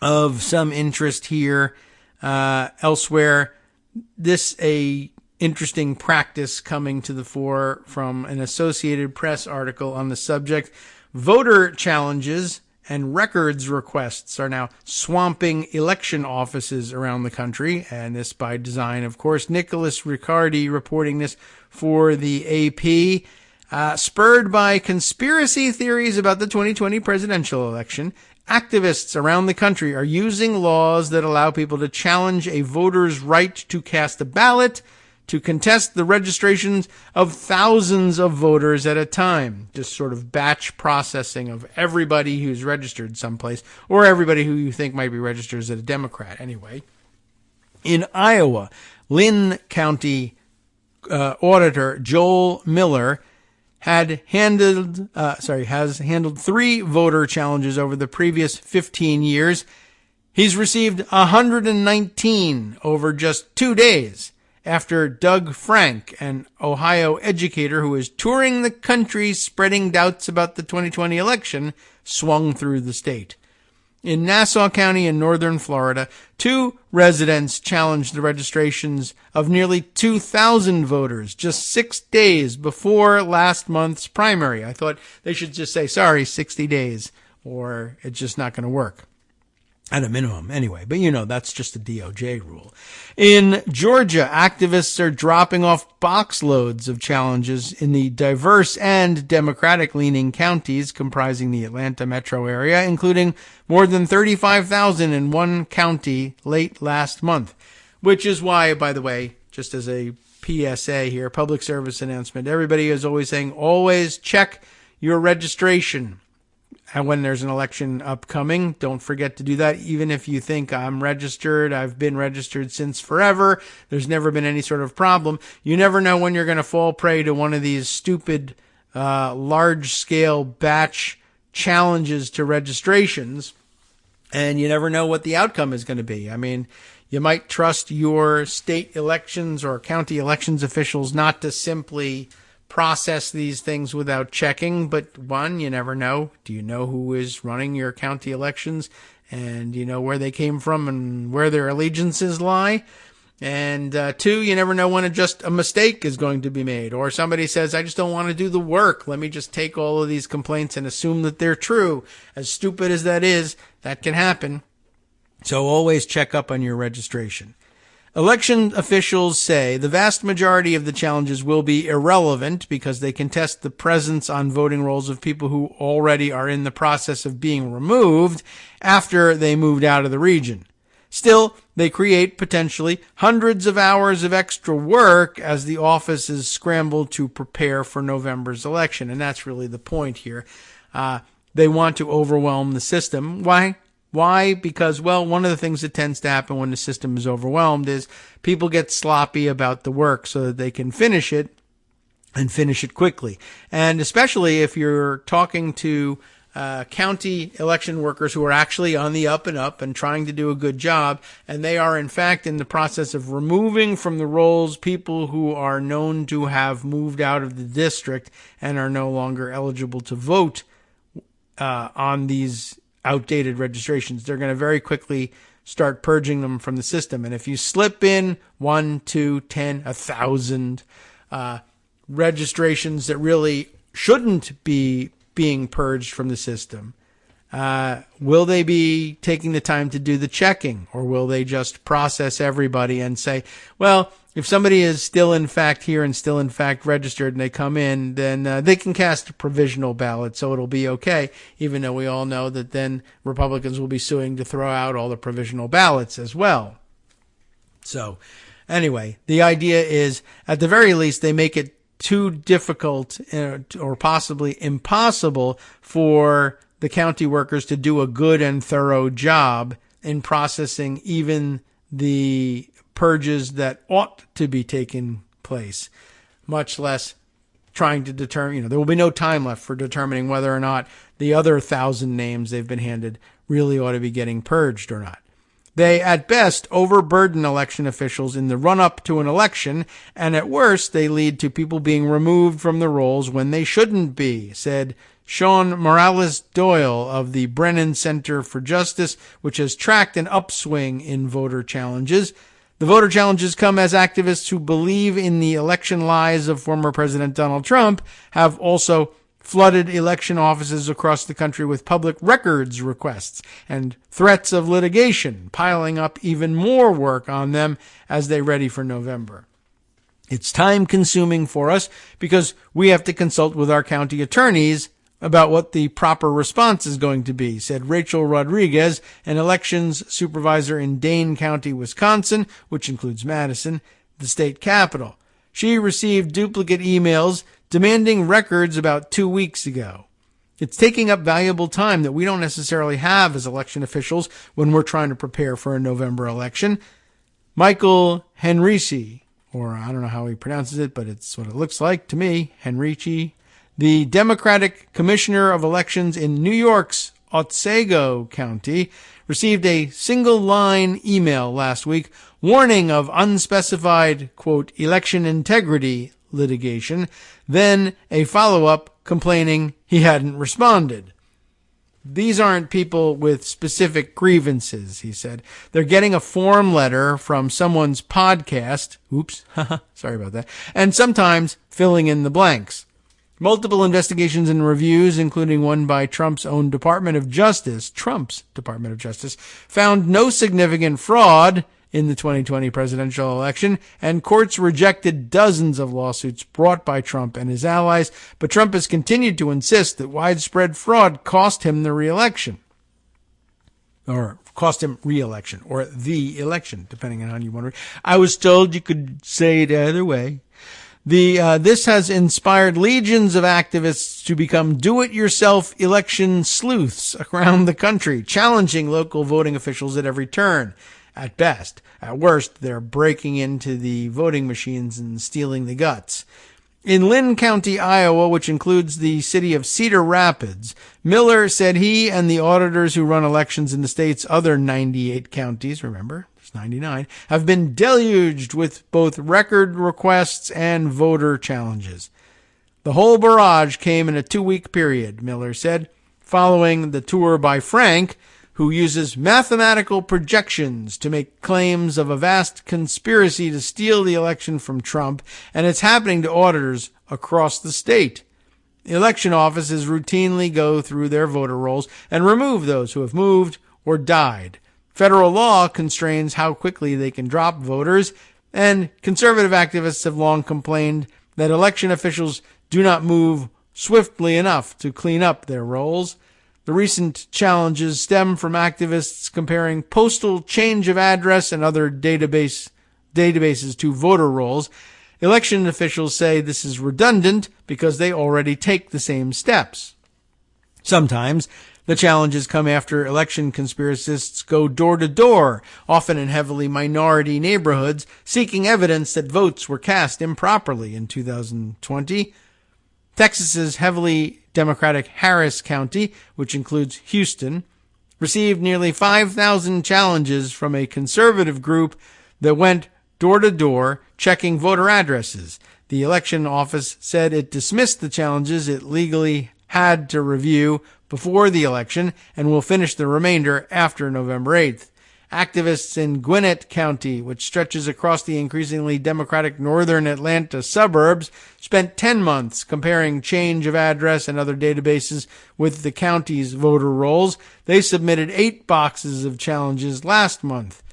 Of some interest here elsewhere, this a interesting practice coming to the fore from an Associated Press article on the subject. Voter challenges and records requests are now swamping election offices around the country, and this by design, of course. Nicholas Riccardi reporting this for the AP. Spurred by conspiracy theories about the 2020 presidential election, activists around the country are using laws that allow people to challenge a voter's right to cast a ballot to contest the registrations of thousands of voters at a time. Just sort of batch processing of everybody who's registered someplace, or everybody who you think might be registered as a Democrat anyway. In Iowa, Lynn County Auditor Joel Miller has handled 3 voter challenges over the previous 15 years. He's received 119 over just 2 days after Doug Frank, an Ohio educator who is touring the country spreading doubts about the 2020 election, swung through the state. In Nassau County in northern Florida, 2 residents challenged the registrations of nearly 2,000 voters just 6 days before last month's primary. I thought they should just say, sorry, 60 days, or it's just not going to work. At a minimum, anyway. But, that's just a DOJ rule. In Georgia, activists are dropping off box loads of challenges in the diverse and Democratic-leaning counties comprising the Atlanta metro area, including more than 35,000 in one county late last month. Which is why, by the way, just as a PSA here, public service announcement, everybody is always saying, always check your registration. And when there's an election upcoming, don't forget to do that. Even if you think I'm registered, I've been registered since forever, there's never been any sort of problem. You never know when you're going to fall prey to one of these stupid, large-scale batch challenges to registrations. And you never know what the outcome is going to be. I mean, you might trust your state elections or county elections officials not to simply process these things without checking, but one, you never know. Do you know who is running your county elections? And do you know where they came from and where their allegiances lie? And 2, you never know when just a mistake is going to be made. Or somebody says, I just don't want to do the work. Let me just take all of these complaints and assume that they're true. As stupid as that is, that can happen. So always check up on your registration. Election officials say the vast majority of the challenges will be irrelevant because they contest the presence on voting rolls of people who already are in the process of being removed after they moved out of the region. Still, they create potentially hundreds of hours of extra work as the offices scramble to prepare for November's election. And that's really the point here. They want to overwhelm the system. Why? Why? Because, well, one of the things that tends to happen when the system is overwhelmed is people get sloppy about the work so that they can finish it and finish it quickly. And especially if you're talking to county election workers who are actually on the up and up and trying to do a good job, and they are in fact in the process of removing from the rolls people who are known to have moved out of the district and are no longer eligible to vote on these outdated registrations. They're going to very quickly start purging them from the system. And if you slip in 1, 2, 10, 1,000 registrations that really shouldn't be being purged from the system, will they be taking the time to do the checking, or will they just process everybody and say, well, if somebody is still in fact here and still in fact registered and they come in, then they can cast a provisional ballot, so it'll be okay, even though we all know that then Republicans will be suing to throw out all the provisional ballots as well. So anyway, the idea is at the very least they make it too difficult or possibly impossible for the county workers to do a good and thorough job in processing even the purges that ought to be taking place, much less trying to determine, there will be no time left for determining whether or not the other 1,000 names they've been handed really ought to be getting purged or not. They, at best, overburden election officials in the run-up to an election, and at worst, they lead to people being removed from the rolls when they shouldn't be, said Sean Morales-Doyle of the Brennan Center for Justice, which has tracked an upswing in voter challenges. The voter challenges come as activists who believe in the election lies of former President Donald Trump have also flooded election offices across the country with public records requests and threats of litigation, piling up even more work on them as they ready for November. It's time-consuming for us because we have to consult with our county attorneys about what the proper response is going to be, said Rachel Rodriguez, an elections supervisor in Dane County, Wisconsin, which includes Madison, the state capital. She received duplicate emails demanding records about 2 weeks ago. It's taking up valuable time that we don't necessarily have as election officials when we're trying to prepare for a November election. Michael Henrici, or I don't know how he pronounces it, but it's what it looks like to me, Henrici, the Democratic Commissioner of Elections in New York's Otsego County, received a single-line email last week warning of unspecified, quote, election integrity litigation, then a follow-up complaining he hadn't responded. These aren't people with specific grievances, he said. They're getting a form letter from someone's podcast, oops, sorry about that, and sometimes filling in the blanks. Multiple investigations and reviews, including one by Trump's Department of Justice, found no significant fraud in the 2020 presidential election, and courts rejected dozens of lawsuits brought by Trump and his allies, but Trump has continued to insist that widespread fraud cost him the re-election. Or cost him re-election, or the election, depending on how you want to read. I was told you could say it either way. This has inspired legions of activists to become do-it-yourself election sleuths around the country, challenging local voting officials at every turn. At best. At worst, they're breaking into the voting machines and stealing the guts. In Lynn County, Iowa, which includes the city of Cedar Rapids, Miller said he and the auditors who run elections in the state's other 98 counties, remember, there's 99, have been deluged with both record requests and voter challenges. The whole barrage came in a 2-week period, Miller said, following the tour by Frank, who uses mathematical projections to make claims of a vast conspiracy to steal the election from Trump, and it's happening to auditors across the state. Election offices routinely go through their voter rolls and remove those who have moved or died. Federal law constrains how quickly they can drop voters, and conservative activists have long complained that election officials do not move swiftly enough to clean up their rolls. The recent challenges stem from activists comparing postal change of address and other databases to voter rolls. Election officials say this is redundant because they already take the same steps. Sometimes the challenges come after election conspiracists go door to door, often in heavily minority neighborhoods, seeking evidence that votes were cast improperly in 2020. Texas's heavily Democratic Harris County, which includes Houston, received nearly 5,000 challenges from a conservative group that went door to door checking voter addresses. The election office said it dismissed the challenges it legally had to review before the election and will finish the remainder after November 8th. Activists in Gwinnett County, which stretches across the increasingly Democratic northern Atlanta suburbs, spent 10 months comparing change of address and other databases with the county's voter rolls. They submitted 8 boxes of challenges last month.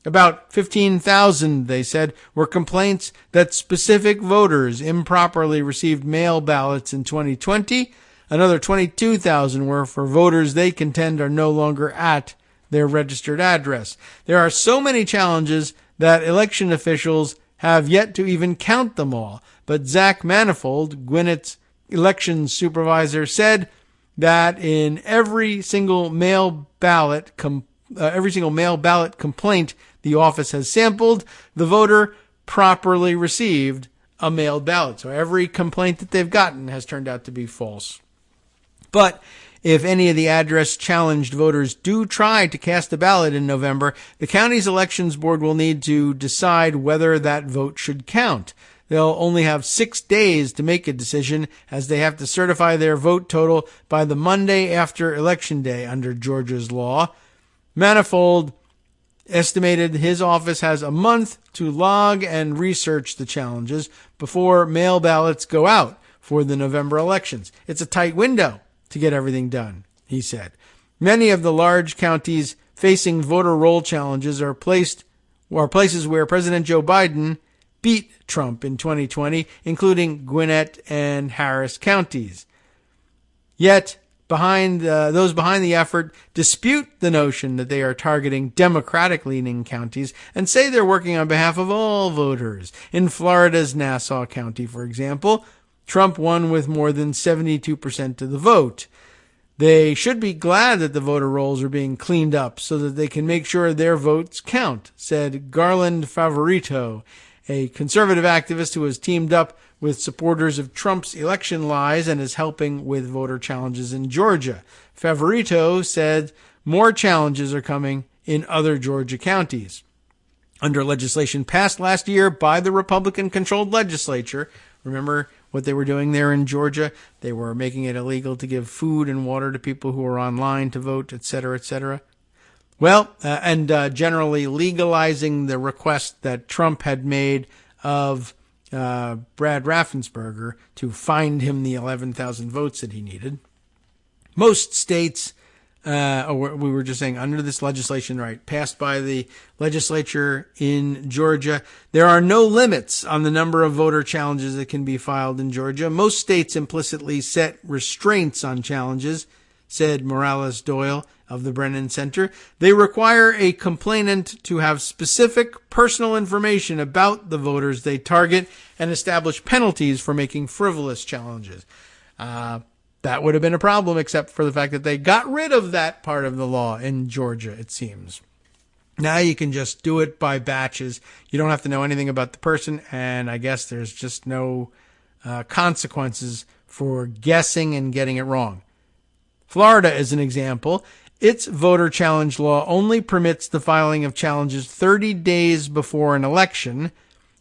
About 15,000, they said, were complaints that specific voters improperly received mail ballots in 2020. Another 22,000 were for voters they contend are no longer at their registered address. There are so many challenges that election officials have yet to even count them all. But Zach Manifold, Gwinnett's election supervisor, said that in every single mail ballot complaint the office has sampled, the voter properly received a mailed ballot. So every complaint that they've gotten has turned out to be false. But if any of the address-challenged voters do try to cast a ballot in November, the county's elections board will need to decide whether that vote should count. They'll only have 6 days to make a decision, as they have to certify their vote total by the Monday after Election Day under Georgia's law. Manifold estimated his office has a month to log and research the challenges before mail ballots go out for the November elections. It's a tight window to get everything done, he said. Many of the large counties facing voter roll challenges are places where President Joe Biden beat Trump in 2020, including Gwinnett and Harris counties. Yet, those behind the effort dispute the notion that they are targeting Democratic-leaning counties and say they're working on behalf of all voters. In Florida's Nassau County, for example, Trump won with more than 72% of the vote. They should be glad that the voter rolls are being cleaned up so that they can make sure their votes count, said Garland Favorito, a conservative activist who has teamed up with supporters of Trump's election lies and is helping with voter challenges in Georgia. Favorito said more challenges are coming in other Georgia counties. Under legislation passed last year by the Republican-controlled legislature, remember what they were doing there in Georgia? They were making it illegal to give food and water to people who were online to vote, etc., etc. Well, and generally legalizing the request that Trump had made of Brad Raffensperger to find him the 11,000 votes that he needed. Most states, we were just saying, under this legislation, right, passed by the legislature in Georgia, there are no limits on the number of voter challenges that can be filed in Georgia. Most states implicitly set restraints on challenges, said Morales Doyle of the Brennan Center. They require a complainant to have specific personal information about the voters they target and establish penalties for making frivolous challenges. That would have been a problem, except for the fact that they got rid of that part of the law in Georgia, it seems. Now you can just do it by batches. You don't have to know anything about the person, and I guess there's just no consequences for guessing and getting it wrong. Florida is an example. Its voter challenge law only permits the filing of challenges 30 days before an election,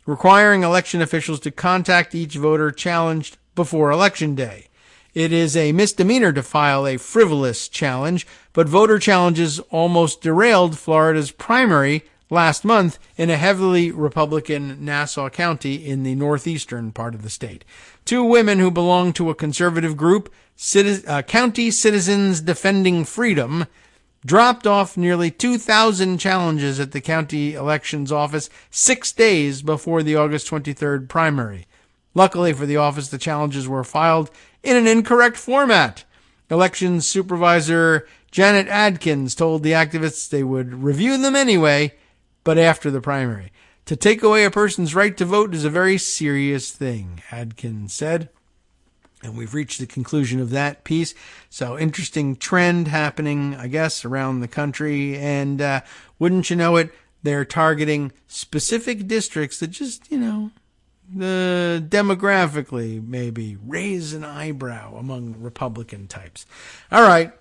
requiring election officials to contact each voter challenged before Election Day. It is a misdemeanor to file a frivolous challenge, but voter challenges almost derailed Florida's primary last month in a heavily Republican Nassau County in the northeastern part of the state. Two women who belong to a conservative group, County Citizens Defending Freedom, dropped off nearly 2,000 challenges at the county elections office 6 days before the August 23rd primary. Luckily for the office, the challenges were filed in an incorrect format. Elections supervisor Janet Adkins told the activists they would review them anyway, but after the primary. To take away a person's right to vote is a very serious thing, Adkins said. And we've reached the conclusion of that piece. So interesting trend happening, I guess, around the country. And wouldn't you know it, they're targeting specific districts that just, demographically maybe raise an eyebrow among Republican types. All right.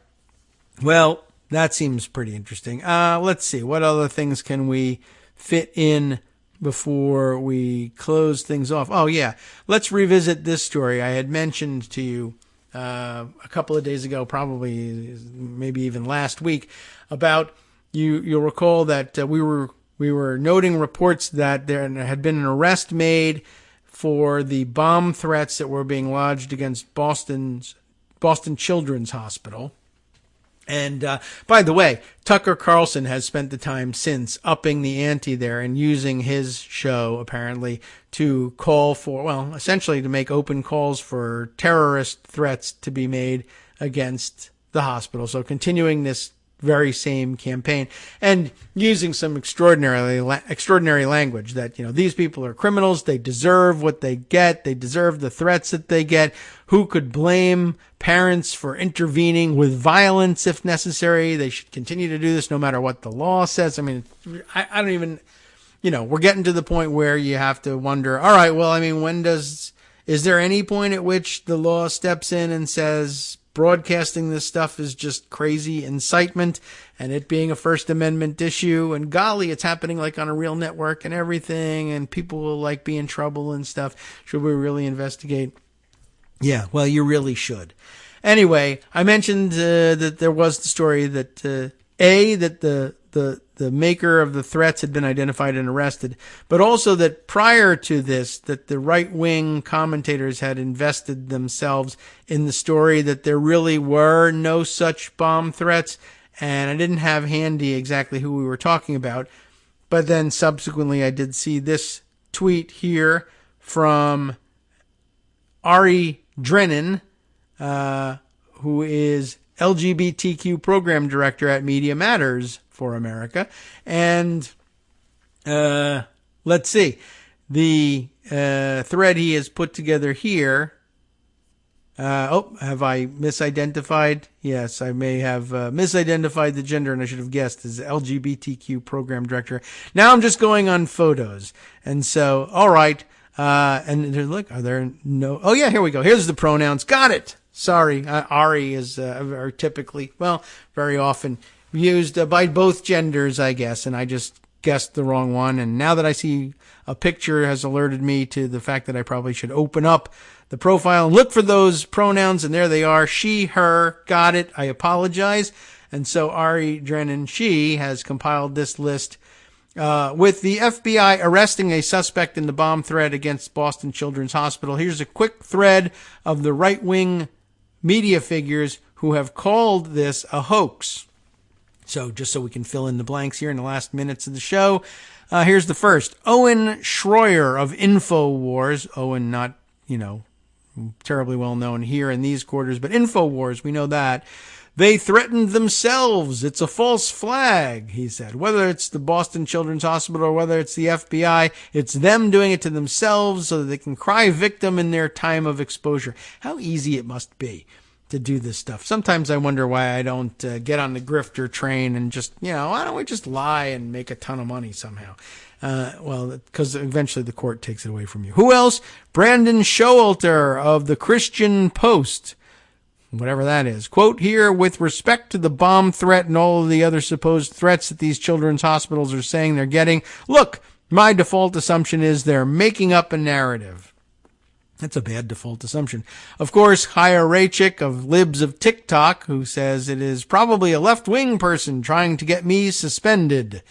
Well, that seems pretty interesting. Let's see. What other things can we fit in before we close things off? Oh, yeah. Let's revisit this story I had mentioned to you a couple of days ago, probably maybe even last week, about you'll recall that we were noting reports that there had been an arrest made for the bomb threats that were being lodged against Boston Children's Hospital. And by the way, Tucker Carlson has spent the time since upping the ante there and using his show, apparently, to call for, well, essentially to make open calls for terrorist threats to be made against the hospital. So continuing this very same campaign and using some extraordinary language that, these people are criminals. They deserve what they get. They deserve the threats that they get. Who could blame parents for intervening with violence if necessary? They should continue to do this no matter what the law says. I mean, I don't even, we're getting to the point where you have to wonder, all right, well, I mean, is there any point at which the law steps in and says, broadcasting this stuff is just crazy incitement, and it being a First Amendment issue, and golly, it's happening like on a real network and everything, and people will like be in trouble and stuff. Should we really investigate? Yeah, well, you really should. Anyway, I mentioned that there was the story that the maker of the threats had been identified and arrested, but also that prior to this, that the right-wing commentators had invested themselves in the story that there really were no such bomb threats, and I didn't have handy exactly who we were talking about, but then subsequently I did see this tweet here from Ari Drennan, who is LGBTQ program director at Media Matters for America. And let's see. The thread he has put together here. Have I misidentified? Yes, I may have misidentified the gender, and I should have guessed as LGBTQ program director. Now I'm just going on photos. And so, all right. And look, are there no? Oh, yeah, here we go. Here's the pronouns. Got it. Sorry. Ari is typically, very often used by both genders, I guess, and I just guessed the wrong one. And now that I see a picture has alerted me to the fact that I probably should open up the profile and look for those pronouns, and there they are. She, her, got it. I apologize. And so Ari Drennan, she has compiled this list with the FBI arresting a suspect in the bomb threat against Boston Children's Hospital. Here's a quick thread of the right-wing media figures who have called this a hoax. So just so we can fill in the blanks here in the last minutes of the show, here's the first. Owen Schroyer of InfoWars. Owen, not, terribly well known here in these quarters, but InfoWars, we know that. They threatened themselves. It's a false flag, he said. Whether it's the Boston Children's Hospital or whether it's the FBI, it's them doing it to themselves so that they can cry victim in their time of exposure. How easy it must be to do this stuff. Sometimes I wonder why I don't get on the grifter train and just, why don't we just lie and make a ton of money somehow? Because eventually the court takes it away from you. Who else? Brandon Showalter of the Christian Post. Whatever that is. Quote here, with respect to the bomb threat and all of the other supposed threats that these children's hospitals are saying they're getting, look, my default assumption is they're making up a narrative. That's a bad default assumption. Of course, Chaya Raichik of Libs of TikTok, who says it is probably a left-wing person trying to get me suspended.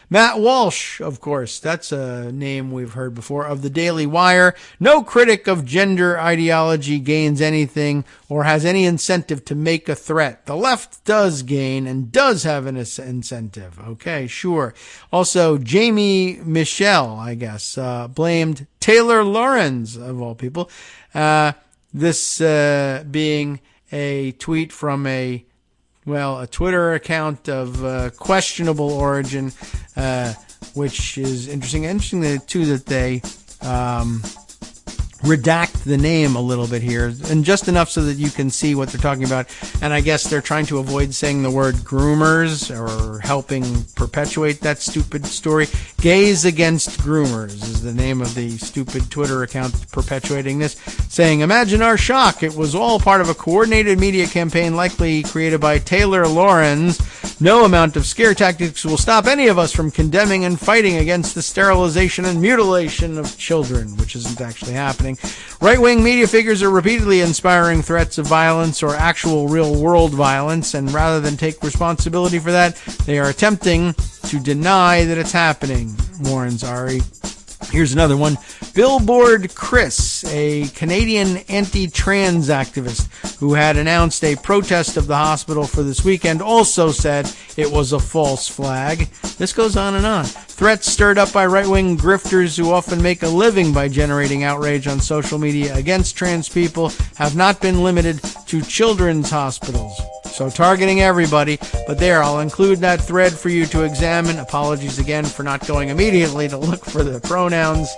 Matt Walsh, of course, that's a name we've heard before, of the Daily Wire. No critic of gender ideology gains anything or has any incentive to make a threat. The left does gain and does have an incentive. Okay, sure. Also, Jamie Michelle, I guess, blamed Taylor Lorenz, of all people. This being a tweet from a Twitter account of questionable origin, which is interesting. Interesting, too, that they redact the name a little bit here, and just enough so that you can see what they're talking about. And I guess they're trying to avoid saying the word groomers or helping perpetuate that stupid story. Gays Against Groomers is the name of the stupid Twitter account perpetuating this, saying, imagine our shock. It was all part of a coordinated media campaign likely created by Taylor Lorenz. No amount of scare tactics will stop any of us from condemning and fighting against the sterilization and mutilation of children, which isn't actually happening. Right-wing media figures are repeatedly inspiring threats of violence or actual real-world violence, and rather than take responsibility for that, they are attempting to deny that it's happening, warns Ari. Here's another one. Billboard Chris, a Canadian anti-trans activist who had announced a protest of the hospital for this weekend, also said it was a false flag. This goes on and on. Threats stirred up by right-wing grifters who often make a living by generating outrage on social media against trans people have not been limited to children's hospitals. So targeting everybody, but there, I'll include that thread for you to examine. Apologies again for not going immediately to look for the pronouns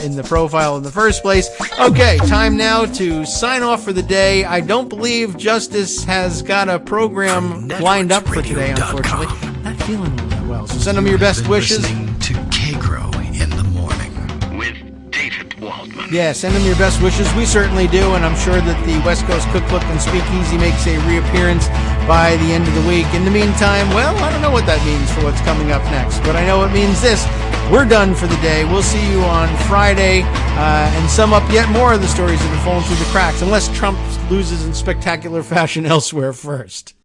in the profile in the first place. Okay, time now to sign off for the day. I don't believe Justice has got a program lined up for today, unfortunately. Not feeling all that well, so send them your best wishes. Listening to Kagro in the morning with David Waldman. Yeah, send them your best wishes. We certainly do, and I'm sure that the West Coast Cookbook and Speakeasy makes a reappearance by the end of the week. In the meantime, well, I don't know what that means for what's coming up next, but I know it means this. We're done for the day. We'll see you on Friday and sum up yet more of the stories that have fallen through the cracks, unless Trump loses in spectacular fashion elsewhere first.